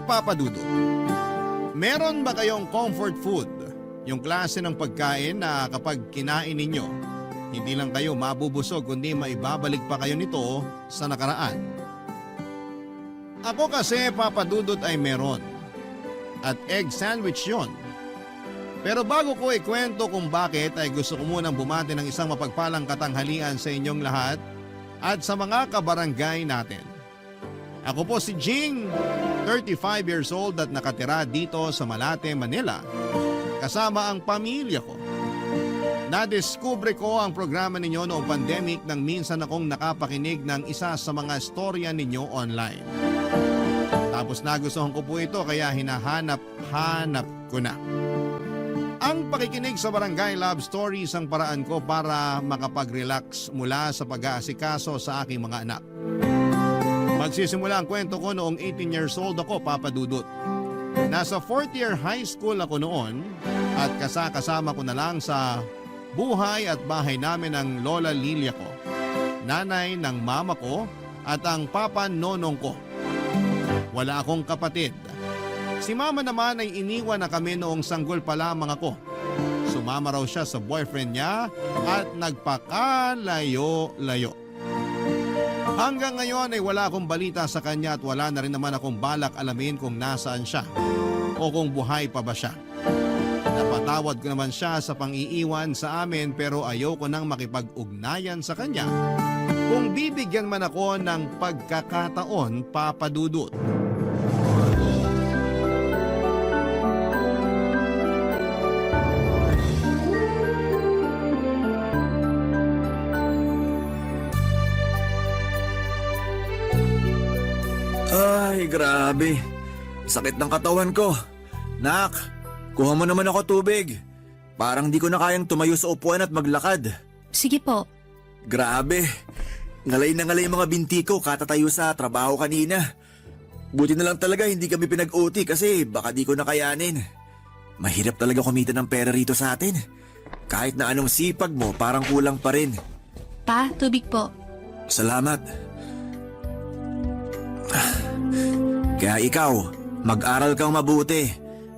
Papa Dudu, meron ba kayong comfort food? Yung klase ng pagkain na kapag kinain ninyo, hindi lang kayo mabubusog kundi maibabalik pa kayo nito sa nakaraan. Ako kasi, Papa Dudut, ay meron. At egg sandwich yon. Pero bago ko ikwento kung bakit ay gusto ko munang bumati ng isang mapagpalang katanghalian sa inyong lahat at sa mga kabarangay natin. Ako po si Jing, 35 years old at nakatira dito sa Malate, Manila, kasama ang pamilya ko. Nadiskubre ko ang programa ninyo noong pandemic nang minsan akong nakapakinig ng isa sa mga storya ninyo online. Tapos nagustuhan ko po ito kaya hinahanap-hanap ko na. Ang pakikinig sa Barangay Love Stories ang paraan ko para makapag-relax mula sa pag-aasikaso sa aking mga anak. Magsisimula ang kwento ko noong 18 years old ako, Papa Dudut. Nasa 4th year high school ako noon at kasama ko na lang sa buhay at bahay namin ng Lola Lilia ko, nanay ng mama ko at ang papa nonong ko. Wala akong kapatid. Si mama naman ay iniwan na kami noong sanggol pa lamang ako. Sumama raw siya sa boyfriend niya at nagpakalayo-layo. Hanggang ngayon ay wala akong balita sa kanya at wala na rin naman akong balak alamin kung nasaan siya o kung buhay pa ba siya. Napatawad ko naman siya sa pang-iiwan sa amin pero ayoko nang makipag-ugnayan sa kanya kung bibigyan man ako ng pagkakataon, Papa Dudut. Ay, grabe. Sakit ng katawan ko. Nak, kuha mo naman ako tubig. Parang di ko na kayang tumayo sa upuan at maglakad. Sige po. Grabe. Ngalay na ngalay mga binti ko katatayo sa trabaho kanina. Buti na lang talaga hindi kami pinag-OT kasi baka di ko na kayanin. Mahirap talaga kumita ng pera rito sa atin. Kahit na anong sipag mo, parang kulang pa rin. Pa, tubig po. Salamat. Kaya ikaw, mag-aral kang mabuti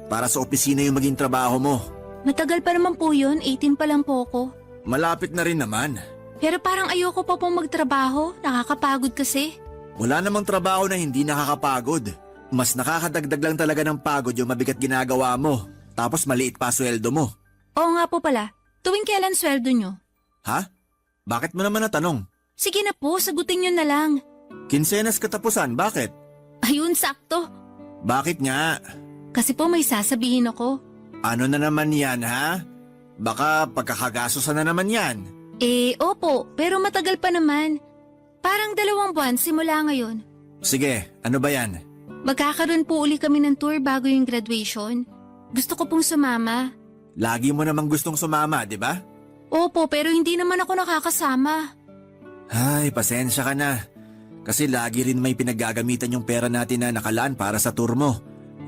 para sa opisina yung maging trabaho mo. Matagal pa naman po yun, 18 pa lang po ako. Malapit na rin naman. Pero parang ayoko pa pong magtrabaho, nakakapagod kasi. Wala namang trabaho na hindi nakakapagod. Mas nakakadagdag lang talaga ng pagod yung mabigat ginagawa mo. Tapos maliit pa sweldo mo. Oo nga po pala, tuwing kailan sweldo nyo? Ha? Bakit mo naman natanong? Sige na po, sagutin nyo na lang. Kinsenas katapusan, bakit? Ayun, sakto. Bakit nga? Kasi po may sasabihin ako. Ano na naman yan, ha? Baka pagkakagastosan na naman yan. Opo, pero matagal pa naman. Parang 2 buwan simula ngayon. Sige, ano ba yan? Magkakaroon po uli kami ng tour bago yung graduation. Gusto ko pong sumama. Lagi mo namang gustong sumama, di ba? Opo, pero hindi naman ako nakakasama. Ay, pasensya ka na. Kasi lagi rin may pinaggagamitan yung pera natin na nakalaan para sa tour mo.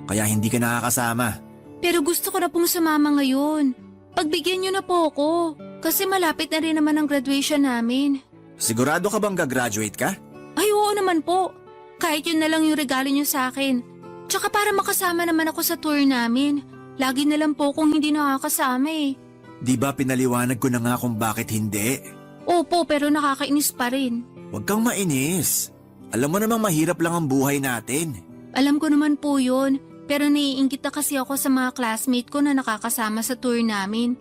Kaya hindi ka nakakasama. Pero gusto ko na pong sumama ngayon. Pagbigyan niyo na po ako. Kasi malapit na rin naman ang graduation namin. Sigurado ka bang gagraduate ka? Ay, oo naman po. Kahit yun na lang yung regalo niyo sa akin. Tsaka para makasama naman ako sa tour namin. Lagi na lang po kung hindi nakakasama eh. Di ba pinaliwanag ko na nga kung bakit hindi? Opo, pero nakakainis pa rin. Huwag kang mainis. Alam mo namang mahirap lang ang buhay natin. Alam ko naman po yun. Pero naiingit na kasi ako sa mga classmate ko na nakakasama sa tour namin.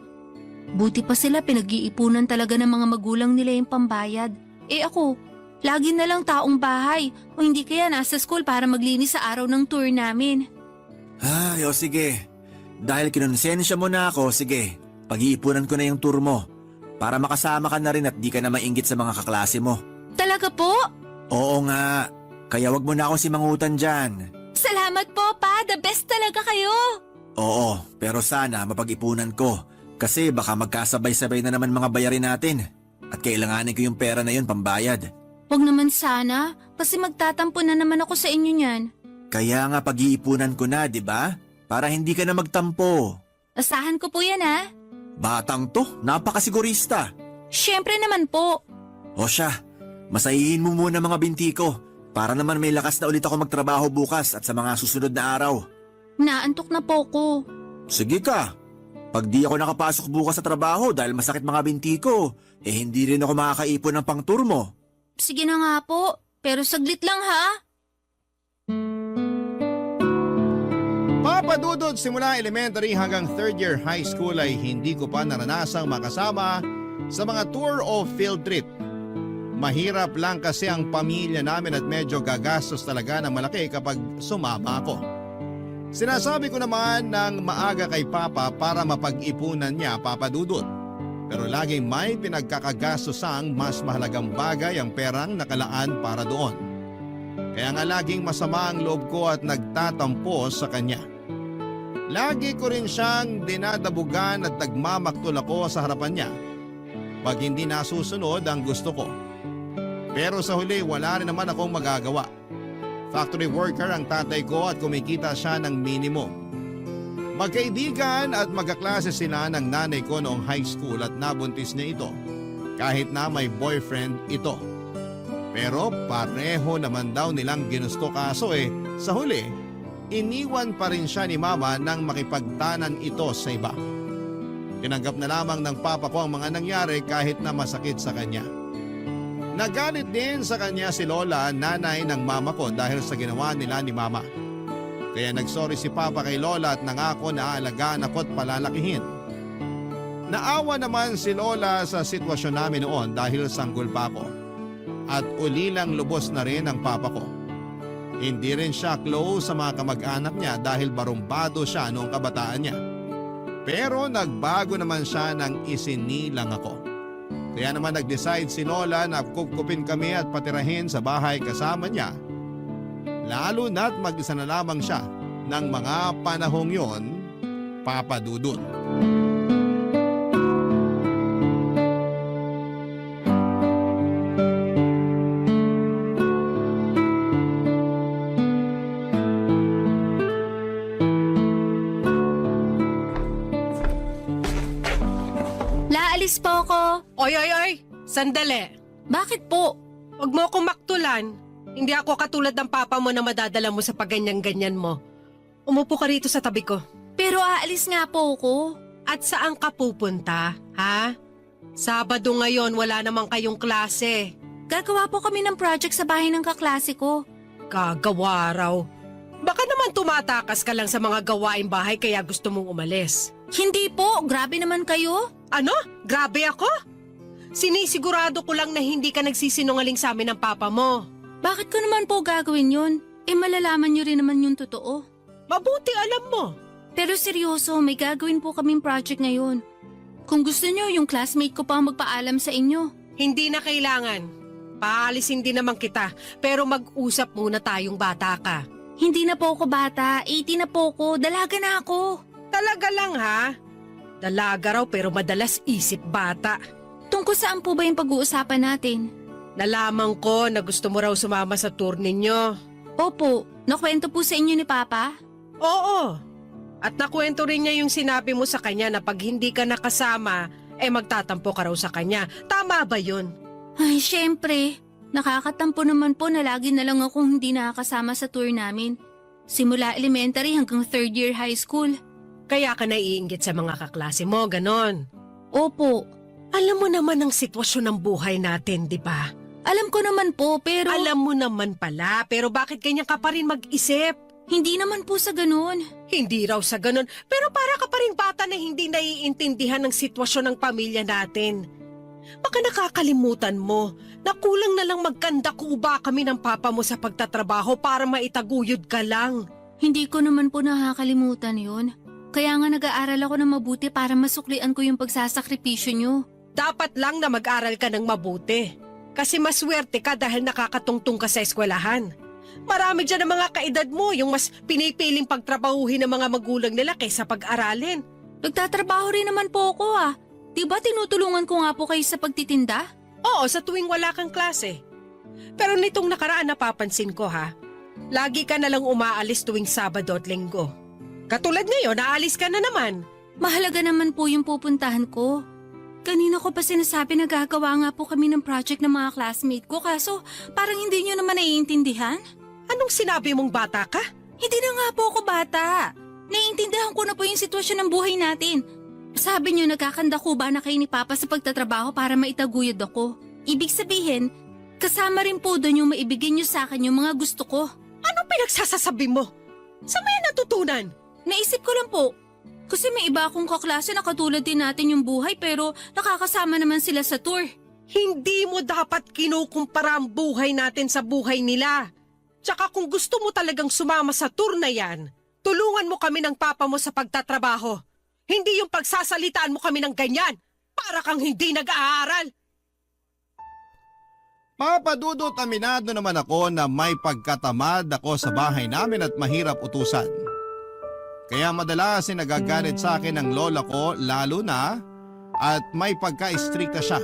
Buti pa sila pinag-iipunan talaga ng mga magulang nila yung pambayad. Ako, lagi na lang taong bahay o hindi kaya nasa school para maglinis sa araw ng tour namin. Ay, o sige. Dahil kinonsensya mo na ako, sige. Pag-iipunan ko na yung tour mo. Para makasama ka na rin at di ka na mainggit sa mga kaklase mo. Talaga po? Oo nga. Kaya wag mo na akong simangutan dyan. Salamat po, Pa. The best talaga kayo. Oo, pero sana mapag-ipunan ko. Kasi baka magkasabay-sabay na naman mga bayarin natin. At kailanganin ko yung pera na yun pambayad. Wag naman sana, kasi magtatampo na naman ako sa inyo niyan. Kaya nga pag-iipunan ko na, di ba? Para hindi ka na magtampo. Asahan ko po yan, ha? Batang to, napakasigurista. Siyempre naman po. O siya, masahihin mo muna mga binti ko. Para naman may lakas na ulit ako magtrabaho bukas at sa mga susunod na araw. Naantok na po ko. Sige ka. Pag di ako nakapasok bukas sa trabaho dahil masakit mga binti ko, hindi rin ako makakaipon ng pang-tour mo. Sige na nga po, pero saglit lang ha. Papa Dudut, simula elementary hanggang third year high school ay hindi ko pa naranasang makasama sa mga tour o field trip. Mahirap lang kasi ang pamilya namin at medyo gagastos talaga ng malaki kapag sumama ako. Sinasabi ko naman ng maaga kay Papa para mapag-ipunan niya, Papa Dudut. Pero laging may pinagkakagasosang mas mahalagang bagay ang perang nakalaan para doon. Kaya nga laging masama ang loob ko at nagtatampo sa kanya. Lagi ko rin siyang dinadabugan at nagmamaktol ako sa harapan niya pag hindi nasusunod ang gusto ko. Pero sa huli wala rin naman akong magagawa. Factory worker ang tatay ko at kumikita siya ng minimum. Magkaibigan at magkaklase sila ng nanay ko noong high school at nabuntis niya ito kahit na may boyfriend ito. Pero pareho naman daw nilang ginusto kaso sa huli, iniwan pa rin siya ni Mama nang makipagtanan ito sa iba. Tinanggap na lamang ng Papa ko ang mga nangyari kahit na masakit sa kanya. Nagalit din sa kanya si Lola, nanay ng Mama ko dahil sa ginawa nila ni Mama. Kaya nagsorry si Papa kay Lola at nangako na aalagaan ako at palalakihin. Naawa naman si Lola sa sitwasyon namin noon dahil sanggol pa ako. At ulilang lubos na rin ang Papa ko. Hindi rin siya close sa mga kamag-anak niya dahil barumbado siya noong kabataan niya. Pero nagbago naman siya nang isinilang ako. Kaya naman nag-decide si Lola na kukupin kami at patirahin sa bahay kasama niya. Lalo na't mag-isa na lamang siya ng mga panahong yon, Papa Dudut. Laalis po ako. Oy! Sandali. Bakit po? Huwag mo akong maktulan. Hindi ako katulad ng papa mo na madadala mo sa pagganyan-ganyan mo. Umupo ka rito sa tabi ko. Pero aalis nga po ako. At saan ka pupunta, ha? Sabado ngayon, wala namang kayong klase. Gagawa po kami ng project sa bahay ng kaklase ko. Gagawa raw. Baka naman tumatakas ka lang sa mga gawaing bahay kaya gusto mong umalis. Hindi po, grabe naman kayo. Ano? Grabe ako? Sinisigurado ko lang na hindi ka nagsisinungaling sa amin ng papa mo. Bakit ko naman po gagawin yun? Malalaman niyo rin naman yung totoo. Mabuti alam mo. Pero seryoso, may gagawin po kaming project ngayon. Kung gusto niyo, yung classmate ko pa ang magpaalam sa inyo. Hindi na kailangan. Paalisin din naman kita, pero mag-usap muna tayong bata ka. Hindi na po ako bata, 18 na po ako, dalaga na ako. Talaga lang ha? Dalaga raw pero madalas isip bata. Tungkol saan po ba yung pag-uusapan natin? Nalaman ko na gusto mo raw sumama sa tour ninyo. Opo, nakwento po sa inyo ni Papa? Oo. At nakwento rin niya yung sinabi mo sa kanya na pag hindi ka nakasama, magtatampo ka raw sa kanya. Tama ba yun? Ay, syempre. Nakakatampo naman po na lagi na lang akong hindi nakakasama sa tour namin. Simula elementary hanggang third year high school. Kaya ka naiinggit sa mga kaklase mo, ganon. Opo. Alam mo naman ang sitwasyon ng buhay natin, di ba? Alam ko naman po, pero... Alam mo naman pala, pero bakit ganyan ka pa rin mag-isip? Hindi naman po sa ganun. Hindi raw sa ganun, pero para ka pa rin bata na hindi naiintindihan ng sitwasyon ng pamilya natin. Baka nakakalimutan mo na kulang na lang magkanda-kuba kami ng papa mo sa pagtatrabaho para maitaguyod ka lang. Hindi ko naman po nakakalimutan yun. Kaya nga nag-aaral ako ng mabuti para masuklian ko yung pagsasakripisyo nyo. Dapat lang na mag-aral ka ng mabuti. Kasi maswerte ka dahil nakakatungtong ka sa eskwelahan. Marami dyan ang mga kaedad mo yung mas pinipiling pagtrabahuhin ng mga magulang nila kaysa pag-aralin. Nagtatrabaho rin naman po ako ah. Diba tinutulungan ko nga po kayo sa pagtitinda? Oo, sa tuwing wala kang klase. Pero nitong nakaraan napapansin ko ha, lagi ka nalang umaalis tuwing Sabado at Linggo. Katulad ngayon, naalis ka na naman. Mahalaga naman po yung pupuntahan ko. Kanina ko pa sinasabi na gagawa nga po kami ng project ng mga classmate ko kaso parang hindi nyo naman naiintindihan. Anong sinabi mong bata ka? Hindi na nga po ako bata. Naiintindihan ko na po yung sitwasyon ng buhay natin. Sabi nyo nagkakanda ko ba na kayo ni Papa sa pagtatrabaho para maitaguyod ako. Ibig sabihin, kasama rin po doon yung maibigay nyo sa akin yung mga gusto ko. Anong pinagsasasabi mo? Saan mo yan natutunan? Naisip ko lang po. Kasi may iba akong kaklase na katulad din natin yung buhay pero nakakasama naman sila sa tour. Hindi mo dapat kinukumpara ang buhay natin sa buhay nila. Tsaka kung gusto mo talagang sumama sa tour na yan, tulungan mo kami ng Papa mo sa pagtatrabaho. Hindi yung pagsasalitaan mo kami ng ganyan. Para kang hindi nag-aaral. Papa Dudut, aminado naman ako na may pagkatamad ako sa bahay namin at mahirap utusan. Kaya madalas nagagalit sa akin ang lola ko lalo na at may pagka-istrikta siya.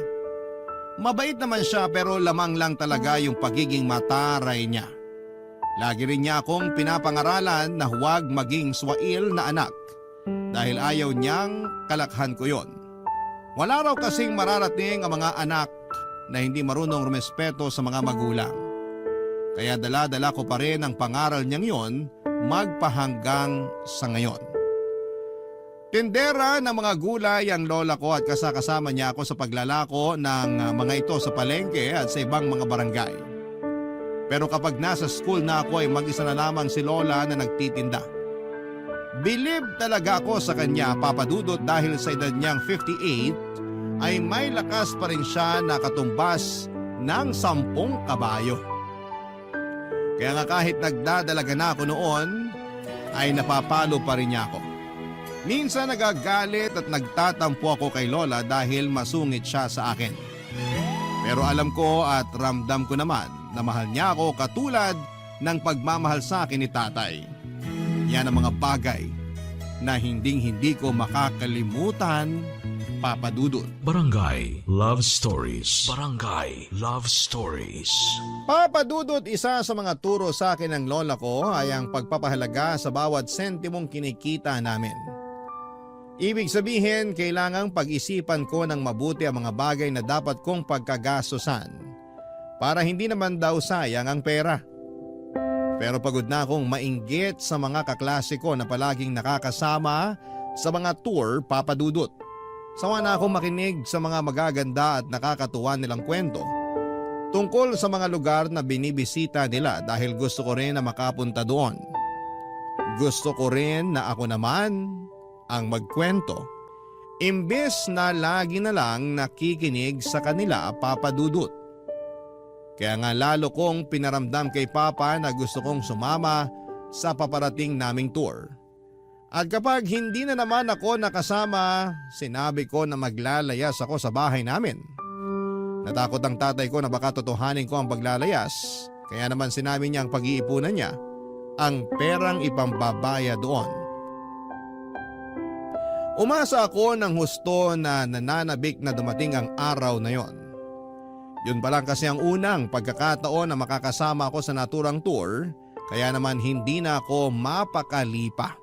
Mabait naman siya pero lamang lang talaga yung pagiging mataray niya. Lagi rin niya akong pinapangaralan na huwag maging swail na anak dahil ayaw niyang kalakhan ko yon. Wala raw kasing mararating ang mga anak na hindi marunong rumespeto sa mga magulang. Kaya dala-dala ko pa rin ang pangaral niyang yon magpahanggang sa ngayon. Tindera ng mga gulay ang lola ko at kasama niya ako sa paglalako ng mga ito sa palengke at sa ibang mga barangay. Pero kapag nasa school na ako ay mag-isa na lamang si lola na nagtitinda. Bilib talaga ako sa kanya, Papa Dudut, dahil sa edad niyang 58 ay may lakas pa rin siya na katumbas ng 10 kabayo. Kaya nga kahit nagdadalaga na ako noon, ay napapalo pa rin niya ako. Minsan nagagalit at nagtatampo ako kay Lola dahil masungit siya sa akin. Pero alam ko at ramdam ko naman na mahal niya ako katulad ng pagmamahal sa akin ni Tatay. Yan ang mga bagay na hindi ko makakalimutan, Papa Dudut. Barangay Love Stories. Barangay Love Stories. Papa Dudut, isa sa mga turo sa akin ng lola ko ay ang pagpapahalaga sa bawat sentimong kinikita namin. Ibig sabihin, kailangang pag-isipan ko ng mabuti ang mga bagay na dapat kong pagkagastosan para hindi naman daw sayang ang pera. Pero pagod na akong mainggit sa mga kaklase ko na palaging nakakasama sa mga tour, Papa Dudut. Sawa na akong makinig sa mga magaganda at nakakatuwa nilang kwento tungkol sa mga lugar na binibisita nila dahil gusto ko rin na makapunta doon. Gusto ko rin na ako naman ang magkwento. Imbes na lagi na lang nakikinig sa kanila, Papa Dudut. Kaya nga lalo kong pinaramdam kay Papa na gusto kong sumama sa paparating naming tour. At kapag hindi na naman ako nakasama, sinabi ko na maglalayas ako sa bahay namin. Natakot ang tatay ko na baka totohanin ko ang paglalayas, kaya naman sinabi niya ang pag-iipunan niya, ang perang ipambabaya doon. Umasa ako ng husto na nananabik na dumating ang araw na yon. Yun pa lang kasi ang unang pagkakataon na makakasama ako sa naturang tour, kaya naman hindi na ako mapakali pa.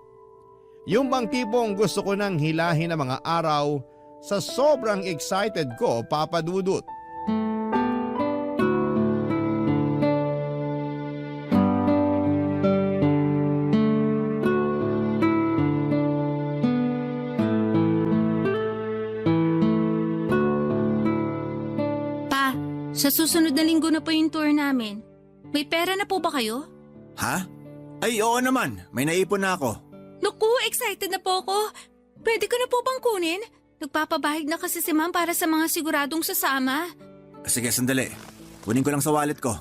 Yung bang tipong gusto ko nang hilahin ang mga araw sa sobrang excited ko, Papa Dudut. Pa, sa susunod na linggo na po yung tour namin. May pera na po ba kayo? Ha? Ay, oo naman. May naipon na ako. Naku, excited na po ako. Pwede ko na po bang kunin? Nagpapabahig na kasi si Ma'am para sa mga siguradong sasama. Sige, sandali. Kunin ko lang sa wallet ko.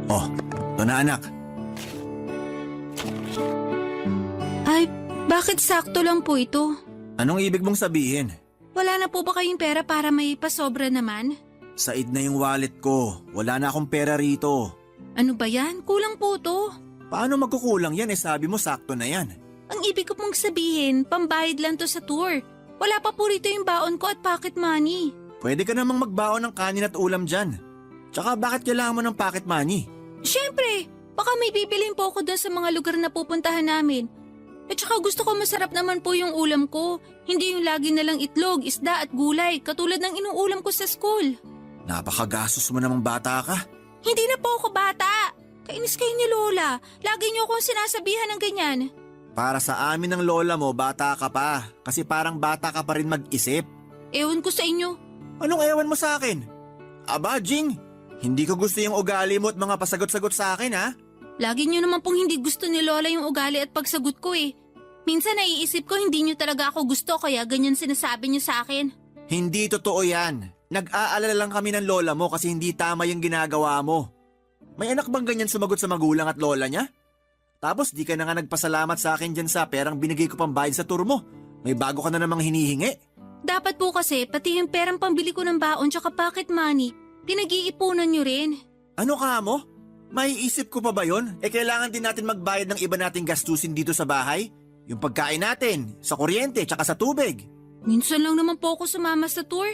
Oh, ito na anak. Ay, bakit sakto lang po ito? Anong ibig mong sabihin? Wala na po ba kayong pera para may pasobra naman? Said na yung wallet ko. Wala na akong pera rito. Ano ba yan? Kulang po to. Paano magkukulang yan? Sabi mo sakto na yan. Ang ibig ko pong sabihin, pambayad lang to sa tour. Wala pa po rito yung baon ko at pocket money. Pwede ka namang magbaon ng kanin at ulam dyan. Tsaka bakit kailangan mo ng pocket money? Siyempre, baka may bibilin po ako doon sa mga lugar na pupuntahan namin. At saka gusto ko masarap naman po yung ulam ko. Hindi yung lagi nalang itlog, isda at gulay katulad ng inuulam ko sa school. Napakagastos mo namang bata ka. Hindi na po ako bata. Kainis kayo ni Lola. Lagi niyo akong sinasabihan ng ganyan. Para sa amin ng lola mo, bata ka pa. Kasi parang bata ka pa rin mag-isip. Ewan ko sa inyo. Anong ewan mo sa akin? Aba, Jing, hindi ko gusto yung ugali mo at mga pasagot-sagot sa akin, ha? Lagi niyo naman pong hindi gusto ni Lola yung ugali at pagsagot ko eh. Minsan naiisip ko hindi niyo talaga ako gusto kaya ganyan sinasabi niyo sa akin. Hindi totoo yan. Nag-aalala lang kami ng lola mo kasi hindi tama yung ginagawa mo. May anak bang ganyan sumagot sa magulang at lola niya? Tapos di ka na nga nagpasalamat sa akin dyan sa perang binigay ko pang bayad sa tour mo. May bago ka na namang hinihingi. Dapat po kasi pati yung perang pambili ko ng baon tsaka pocket money, pinag-iipunan niyo rin. Ano ka mo? Maiisip ko pa ba yon? Kailangan din natin magbayad ng iba nating gastusin dito sa bahay. Yung pagkain natin, sa kuryente, tsaka sa tubig. Minsan lang naman po ako sumama sa tour.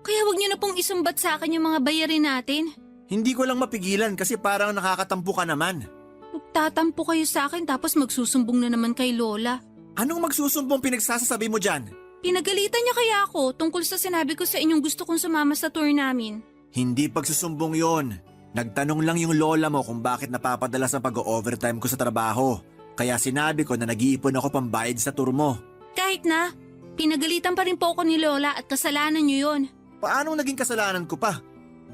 Kaya wag niyo na pong isumbat sa akin yung mga bayarin natin. Hindi ko lang mapigilan kasi parang nakakatampo ka naman. Magtatampo kayo sa akin tapos magsusumbong na naman kay Lola. Anong magsusumbong pinagsasasabi mo dyan? Pinagalitan niya kaya ako tungkol sa sinabi ko sa inyong gusto kong sumama sa tour namin. Hindi pagsusumbong yon. Nagtanong lang yung lola mo kung bakit napapadalas ang pag-overtime ko sa trabaho. Kaya sinabi ko na nag-iipon ako pambayad sa tour mo. Kahit na, pinagalitan pa rin po ako ni Lola at kasalanan niyo yon. Paanong naging kasalanan ko pa?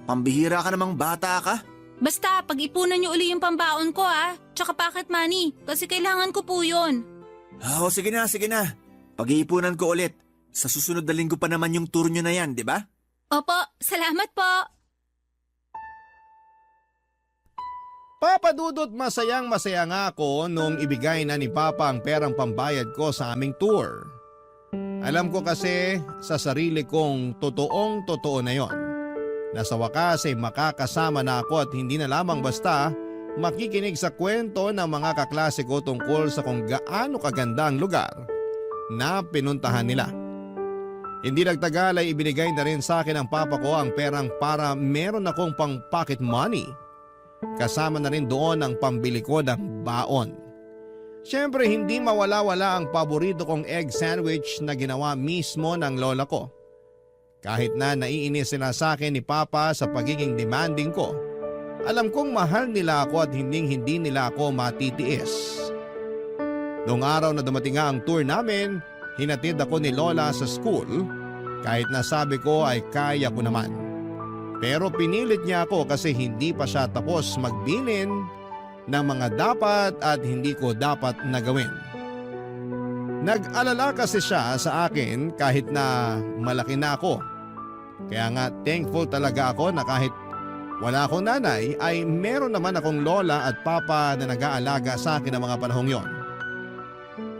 Pambihira ka namang bata ka? Basta, pag-ipunan niyo uli yung pambaon ko tsaka pocket money kasi kailangan ko po yon. Oo, sige na, sige na. Pag-iipunan ko ulit. Sa susunod na linggo pa naman yung tour nyo na yan, di ba? Opo, salamat po. Papadudot masayang-masaya nga ako nung ibigay na ni Papa ang perang pambayad ko sa aming tour. Alam ko kasi sa sarili kong totoong-totoo na yon. Na sa wakas ay makakasama na ako at hindi na lamang basta makikinig sa kwento ng mga kaklase ko tungkol sa kung gaano kaganda ang lugar na pinuntahan nila. Hindi nagtagal ay ibinigay na rin sa akin ng papa ko ang perang para meron akong pang pocket money. Kasama na rin doon ang pambili ko ng baon. Siyempre hindi mawala-wala ang paborito kong egg sandwich na ginawa mismo ng lola ko. Kahit na naiinis sila sa akin ni Papa sa pagiging demanding ko, alam kong mahal nila ako at hindi nila ako matitiis. Noong araw na dumating nga ang tour namin, hinatid ako ni Lola sa school kahit na sabi ko ay kaya ko naman. Pero pinilit niya ako kasi hindi pa siya tapos magbilin ng mga dapat at hindi ko dapat na gawin. Nag-alala kasi siya sa akin kahit na malaki na ako. Kaya nga thankful talaga ako na kahit wala akong nanay ay meron naman akong lola at papa na nag-aalaga sa akin ng mga panahong yon.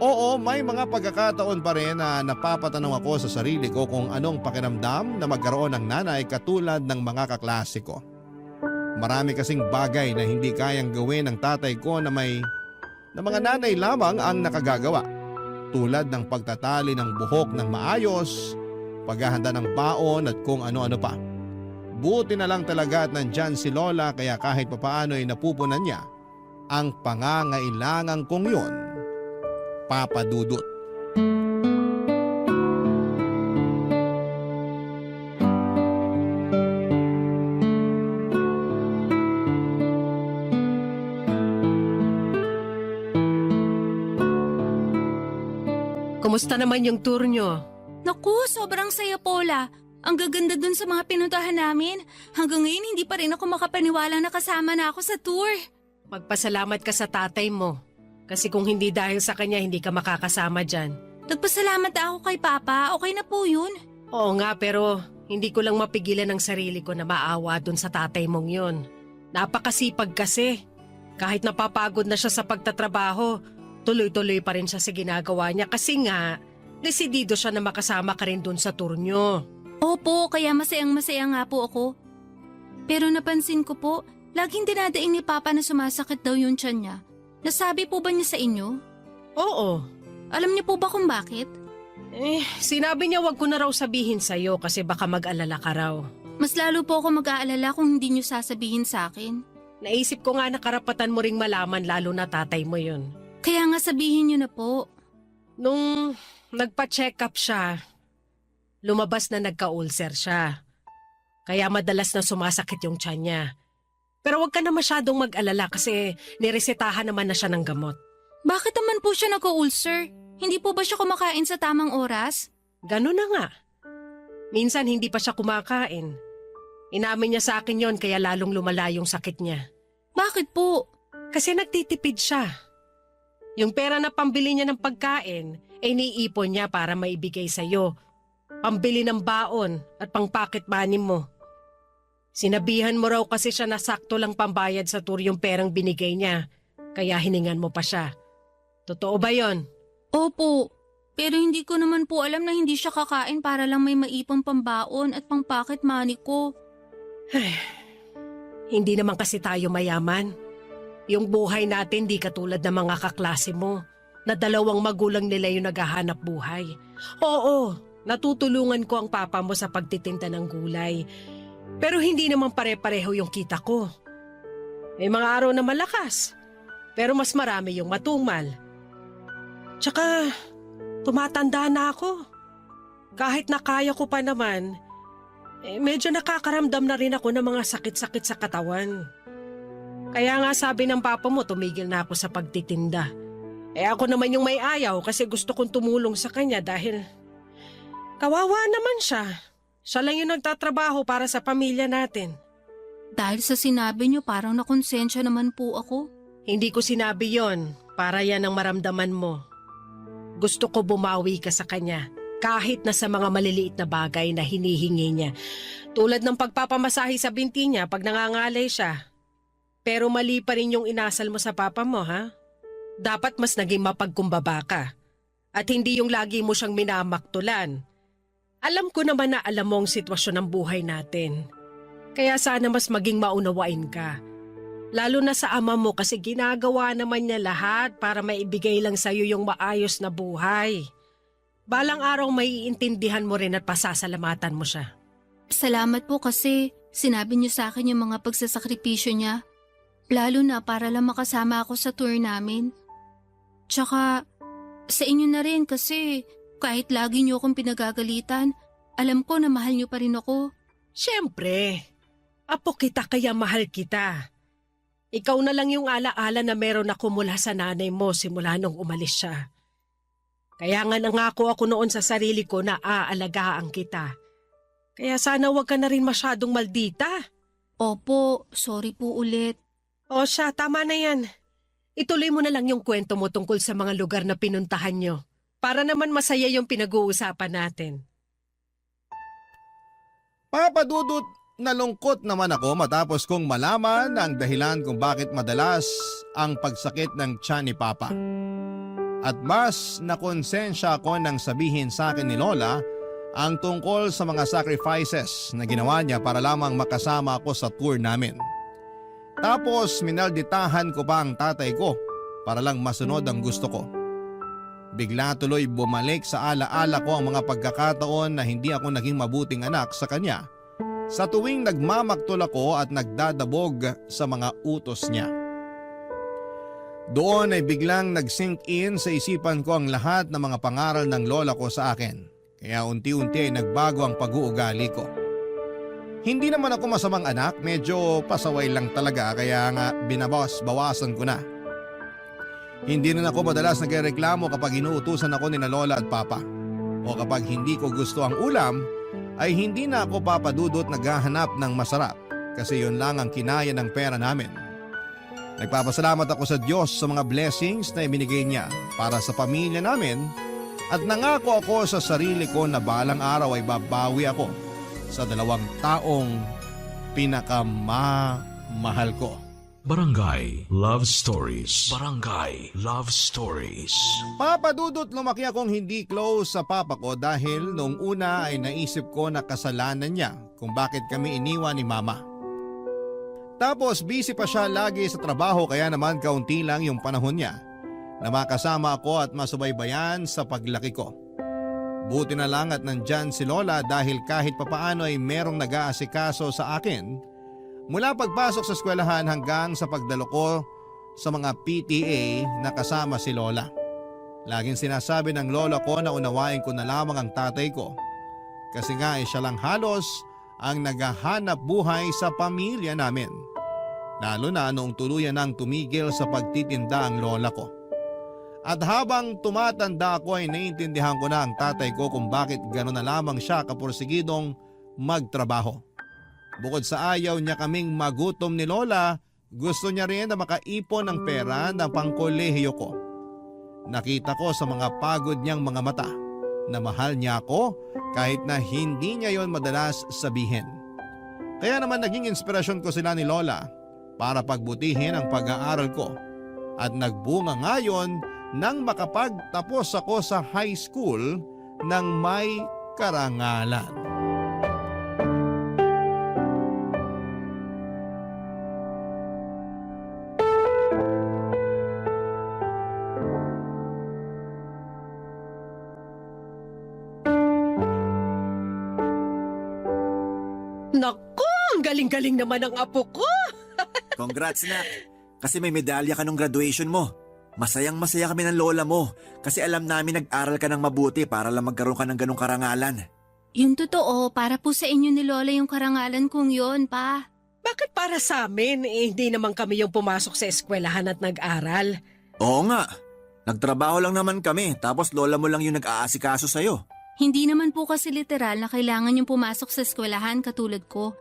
Oo, may mga pagkakataon pa rin na napapatanong ako sa sarili ko kung anong pakiramdam na magkaroon ng nanay katulad ng mga kaklase ko. Marami kasing bagay na hindi kayang gawin ng tatay ko na mga nanay lamang ang nakagagawa. Tulad ng pagtatali ng buhok ng maayos, paghahanda ng baon at kung ano-ano pa. Buti na lang talaga at nandyan si Lola kaya kahit papaano ay napupunan niya ang pangangailangan kong yun. Papa Dudut. Kumusta naman yung tour nyo? Naku, sobrang saya Paula. Ang gaganda dun sa mga pinuntahan namin. Hanggang ngayon hindi pa rin ako makapaniwala na kasama na ako sa tour. Magpasalamat ka sa tatay mo. Kasi kung hindi dahil sa kanya, hindi ka makakasama dyan. Nagpasalamat ako kay Papa. Okay na po yun. Oo nga, pero hindi ko lang mapigilan ang sarili ko na maawa dun sa tatay mong yun. Napakasipag kasi. Kahit napapagod na siya sa pagtatrabaho, tuloy-tuloy pa rin siya sa ginagawa niya kasi nga, desidido siya na makasama ka rin dun sa tour nyo. Opo, kaya masayang-masaya nga po ako. Pero napansin ko po, laging dinadaing ni Papa na sumasakit daw yung tiyan niya. Nasabi po ba niya sa inyo? Oo. Alam niyo po ba kung bakit? Sinabi niya wag ko na raw sabihin sa'yo kasi baka mag-alala ka raw. Mas lalo po ako mag-aalala kung hindi niyo sasabihin sa akin. Naisip ko nga na karapatan mo ring malaman lalo na tatay mo yun. Kaya nga sabihin niyo na po. Nung nagpa-check up siya, lumabas na nagka-ulcer siya. Kaya madalas na sumasakit yung tiyan niya. Pero wag ka na masyadong mag-alala kasi niresetahan naman na siya ng gamot. Bakit naman po siya nag-ulcer? Hindi po ba siya kumakain sa tamang oras? Ganun na nga. Minsan hindi pa siya kumakain. Inamin niya sa akin yon kaya lalong lumala yung sakit niya. Bakit po? Kasi nagtitipid siya. Yung pera na pambili niya ng pagkain ay niipon niya para maibigay sa'yo. Pambili ng baon at pang pocket money mo. Sinabihan mo raw kasi siya na sakto lang pambayad sa tour yung perang binigay niya. Kaya hiningan mo pa siya. Totoo ba yon? Opo. Pero hindi ko naman po alam na hindi siya kakain para lang may maipang pambaon at pang pocket money ko. Hindi naman kasi tayo mayaman. Yung buhay natin di katulad ng mga kaklase mo na dalawang magulang nila yung naghahanap buhay. Oo, natutulungan ko ang papa mo sa pagtitinda ng gulay. Pero hindi naman pare-pareho yung kita ko. May mga araw na malakas, pero mas marami yung matumal. Tsaka, tumatanda na ako. Kahit na kaya ko pa naman, medyo nakakaramdam na rin ako ng mga sakit-sakit sa katawan. Kaya nga sabi ng papa mo, tumigil na ako sa pagtitinda. Ako naman yung may ayaw kasi gusto kong tumulong sa kanya dahil kawawa naman siya. Siya lang yung nagtatrabaho para sa pamilya natin. Dahil sa sinabi niyo parang nakonsensya naman po ako. Hindi ko sinabi yon para yan ang maramdaman mo. Gusto ko bumawi ka sa kanya kahit na sa mga maliliit na bagay na hinihingi niya. Tulad ng pagpapamasahe sa binti niya pag nangangalay siya. Pero mali pa rin yung inasal mo sa papa mo, ha? Dapat mas naging mapagkumbaba ka. At hindi yung lagi mo siyang minamaktulan. Alam ko naman na alam mo ang sitwasyon ng buhay natin. Kaya sana mas maging maunawain ka. Lalo na sa ama mo kasi ginagawa naman niya lahat para maibigay lang sa'yo yung maayos na buhay. Balang araw may iintindihan mo rin at pasasalamatan mo siya. Salamat po kasi sinabi niyo sa akin yung mga pagsasakripisyo niya. Lalo na para lang makasama ako sa tour namin. Tsaka sa inyo na rin kasi kahit lagi niyo akong pinagagalitan, alam ko na mahal niyo pa rin ako. Siyempre, apo kita kaya mahal kita. Ikaw na lang yung alaala na meron ako mula sa nanay mo simula nung umalis siya. Kaya nga nangako ako noon sa sarili ko na aalagaan kita. Kaya sana wag ka na rin masyadong maldita. Opo, sorry po ulit. O siya, tama na yan. Ituloy mo na lang yung kwento mo tungkol sa mga lugar na pinuntahan nyo. Para naman masaya yung pinag-uusapan natin. Papadudot, nalungkot naman ako matapos kong malaman ang dahilan kung bakit madalas ang pagsakit ng tiyan ni Papa. At mas nakonsensya ako nang sabihin sa akin ni Lola ang tungkol sa mga sacrifices na ginawa niya para lamang makasama ako sa tour namin. Tapos minalditahan ko pa ang tatay ko para lang masunod ang gusto ko. Bigla tuloy bumalik sa alaala ko ang mga pagkakataon na hindi ako naging mabuting anak sa kanya sa tuwing nagmamaktol ako at nagdadabog sa mga utos niya. Doon ay biglang nag-sink in sa isipan ko ang lahat ng mga pangaral ng lola ko sa akin. Kaya unti-unti ay nagbago ang pag-uugali ko. Hindi naman ako masamang anak, medyo pasaway lang talaga kaya nga binabawas-bawasan ko na. Hindi rin ako madalas nagreklamo kapag inuutusan ako ni na Lola at Papa. O kapag hindi ko gusto ang ulam, ay hindi na ako papadudot naghahanap ng masarap kasi yun lang ang kinaya ng pera namin. Nagpapasalamat ako sa Diyos sa mga blessings na ibinigay niya para sa pamilya namin at nangako ako sa sarili ko na balang araw ay babawi ako sa 2 taong pinakamamahal ko. Barangay Love Stories. Barangay Love Stories. Papadudot, lumaki akong hindi close sa papa ko dahil noong una ay naisip ko na kasalanan niya kung bakit kami iniwan ni mama. Tapos busy pa siya lagi sa trabaho kaya naman kaunti lang yung panahon niya na makasama ako at masubaybayan sa paglaki ko. Buti na lang at nandyan si Lola dahil kahit papaano ay merong nag-aasikaso sa akin mula pagpasok sa eskwelahan hanggang sa pagdalo ko sa mga PTA na kasama si Lola. Laging sinasabi ng lola ko na unawain ko na lamang ang tatay ko. Kasi nga siya lang halos ang naghahanap buhay sa pamilya namin. Lalo na noong tuluyan nang tumigil sa pagtitinda ang lola ko. At habang tumatanda ako ay naiintindihan ko na ang tatay ko kung bakit gano'n na lamang siya kapursigidong magtrabaho. Bukod sa ayaw niya kaming magutom ni lola, gusto niya rin na makaipon ng pera ng pangkolehiyo ko. Nakita ko sa mga pagod niyang mga mata na mahal niya ako kahit na hindi niya yon madalas sabihin. Kaya naman naging inspirasyon ko sila ni lola para pagbutihin ang pag-aaral ko at nagbunga ngayon nang makapagtapos ako sa high school ng may karangalan. Naku, ang galing-galing naman ng apo ko. Congrats na. Kasi may medalya ka nung graduation mo. Masayang-masaya kami ng lola mo kasi alam namin nag-aral ka ng mabuti para lang magkaroon ka ng ganong karangalan. Yung totoo, para po sa inyo ni Lola yung karangalan kong yon, pa. Bakit para sa amin? Hindi naman kami yung pumasok sa eskwelahan at nag-aral. Oo nga. Nagtrabaho lang naman kami tapos lola mo lang yung nag-aasikaso sa'yo. Hindi naman po kasi literal na kailangan yung pumasok sa eskwelahan katulad ko.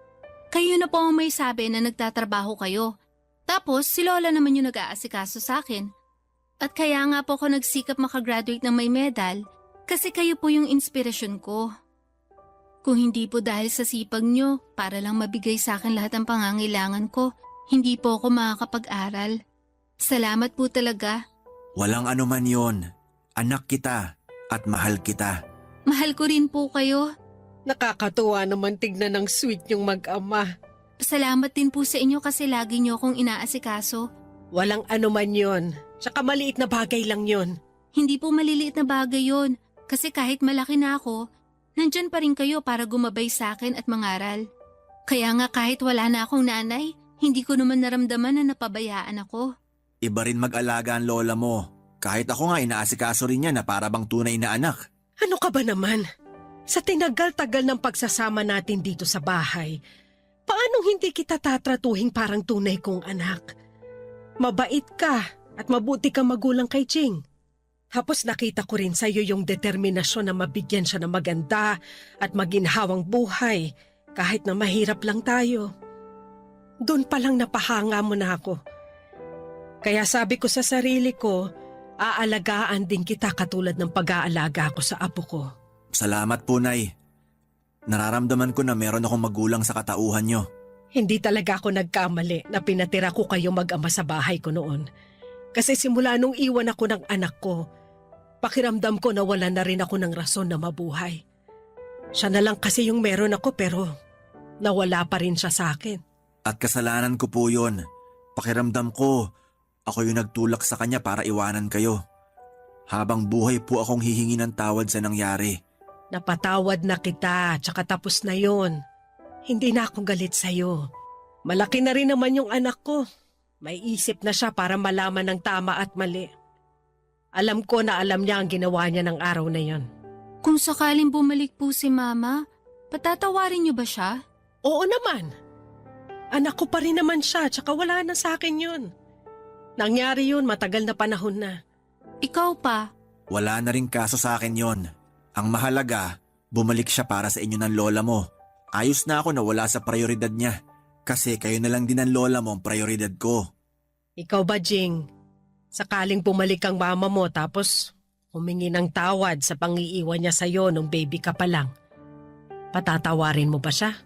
Kayo na po ang may sabi na nagtatrabaho kayo. Tapos si Lola naman yung nag-aasikaso sa akin. At kaya nga po ako nagsikap makagraduate ng may medal kasi kayo po yung inspirasyon ko. Kung hindi po dahil sa sipag nyo para lang mabigay sa akin lahat ng pangangailangan ko, hindi po ako makakapag-aral. Salamat po talaga. Walang anuman yon. Anak kita at mahal kita. Mahal ko rin po kayo. Nakakatuwa naman tignan ng sweet yung mag-ama. Salamat din po sa inyo kasi lagi nyo akong inaasikaso. Walang anuman yon. Tsaka maliit na bagay lang yon. Hindi po maliliit na bagay yon kasi kahit malaki na ako, nandyan pa rin kayo para gumabay sa akin at mangaral. Kaya nga kahit wala na akong nanay, hindi ko naman naramdaman na napabayaan ako. Iba rin mag-alaga ang lola mo. Kahit ako nga inaasikaso rin niya na para bang tunay na anak. Ano ka ba naman? Sa tinagal-tagal ng pagsasama natin dito sa bahay, paanong hindi kita tatratuhin parang tunay kong anak? Mabait ka at mabuti kang magulang kay Ching. Tapos nakita ko rin sa'yo yung determinasyon na mabigyan siya ng maganda at maginhawang buhay kahit na mahirap lang tayo. Doon pa lang napahanga mo na ako. Kaya sabi ko sa sarili ko, aalagaan din kita katulad ng pag-aalaga ko sa apo ko. Salamat po, Nay. Nararamdaman ko na meron akong magulang sa katauhan nyo. Hindi talaga ako nagkamali na pinatira ko kayo mag-ama sa bahay ko noon. Kasi simula nung iwan ako ng anak ko, pakiramdam ko na wala na rin ako ng rason na mabuhay. Siya na lang kasi yung meron ako pero nawala pa rin siya sa akin. At kasalanan ko po yun. Pakiramdam ko, ako yung nagtulak sa kanya para iwanan kayo. Habang buhay po akong hihingi ng tawad sa nangyari. Napatawad na kita, tsaka tapos na yon. Hindi na ako galit sa'yo. Malaki na rin naman yung anak ko. May isip na siya para malaman ng tama at mali. Alam ko na alam niya ang ginawa niya ng araw na yon. Kung sakaling bumalik po si Mama, patatawarin niyo ba siya? Oo naman. Anak ko pa rin naman siya, tsaka wala na sa akin yun. Nangyari yun, matagal na panahon na. Ikaw pa? Wala na rin kaso sa akin yon. Ang mahalaga, bumalik siya para sa inyo ng lola mo. Ayos na ako na wala sa prioridad niya. Kasi kayo na lang din ang lola mo ang prioridad ko. Ikaw ba, Jing? Sakaling bumalik ang mama mo tapos humingi ng tawad sa pangiiwan niya sa'yo nung baby ka pa lang. Patatawarin mo ba siya?